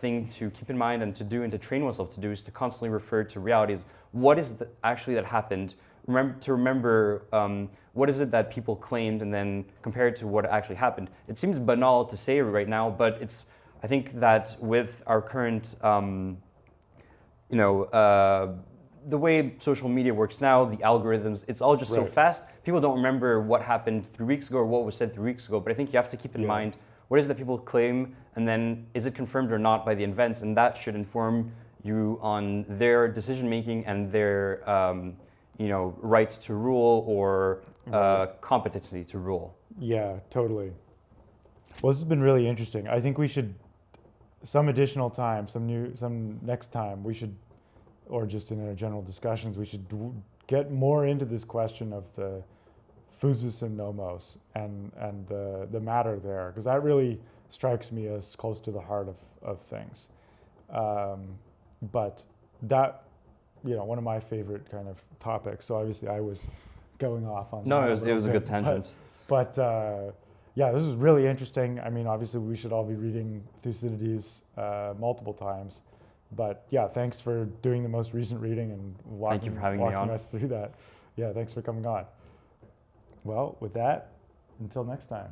S2: thing to keep in mind and to do and to train oneself to do, is to constantly refer to realities. What is actually that happened? Remember what is it that people claimed, and then compare it to what actually happened. It seems banal to say right now, but I think that with our current, the way social media works now, the algorithms, it's all just so fast. People don't remember what happened 3 weeks ago or what was said 3 weeks ago. But I think you have to keep in mind, what is it that people claim, and then is it confirmed or not by the events? And that should inform you on their decision making and their right to rule or competency to rule.
S1: Yeah, totally. Well, this has been really interesting. I think we should, some additional time, some next time, we should or just in our general discussions, we should get more into this question of the physis and nomos and the matter there, because that really strikes me as close to the heart of things. But that, one of my favorite kind of topics. So obviously I was going off on
S2: No,
S1: that
S2: it was a good tangent.
S1: But yeah, this is really interesting. I mean, obviously we should all be reading Thucydides multiple times. But yeah, thanks for doing the most recent reading and
S2: Thank you for having me on.
S1: us through that. Yeah, thanks for coming on. Well, with that, until next time.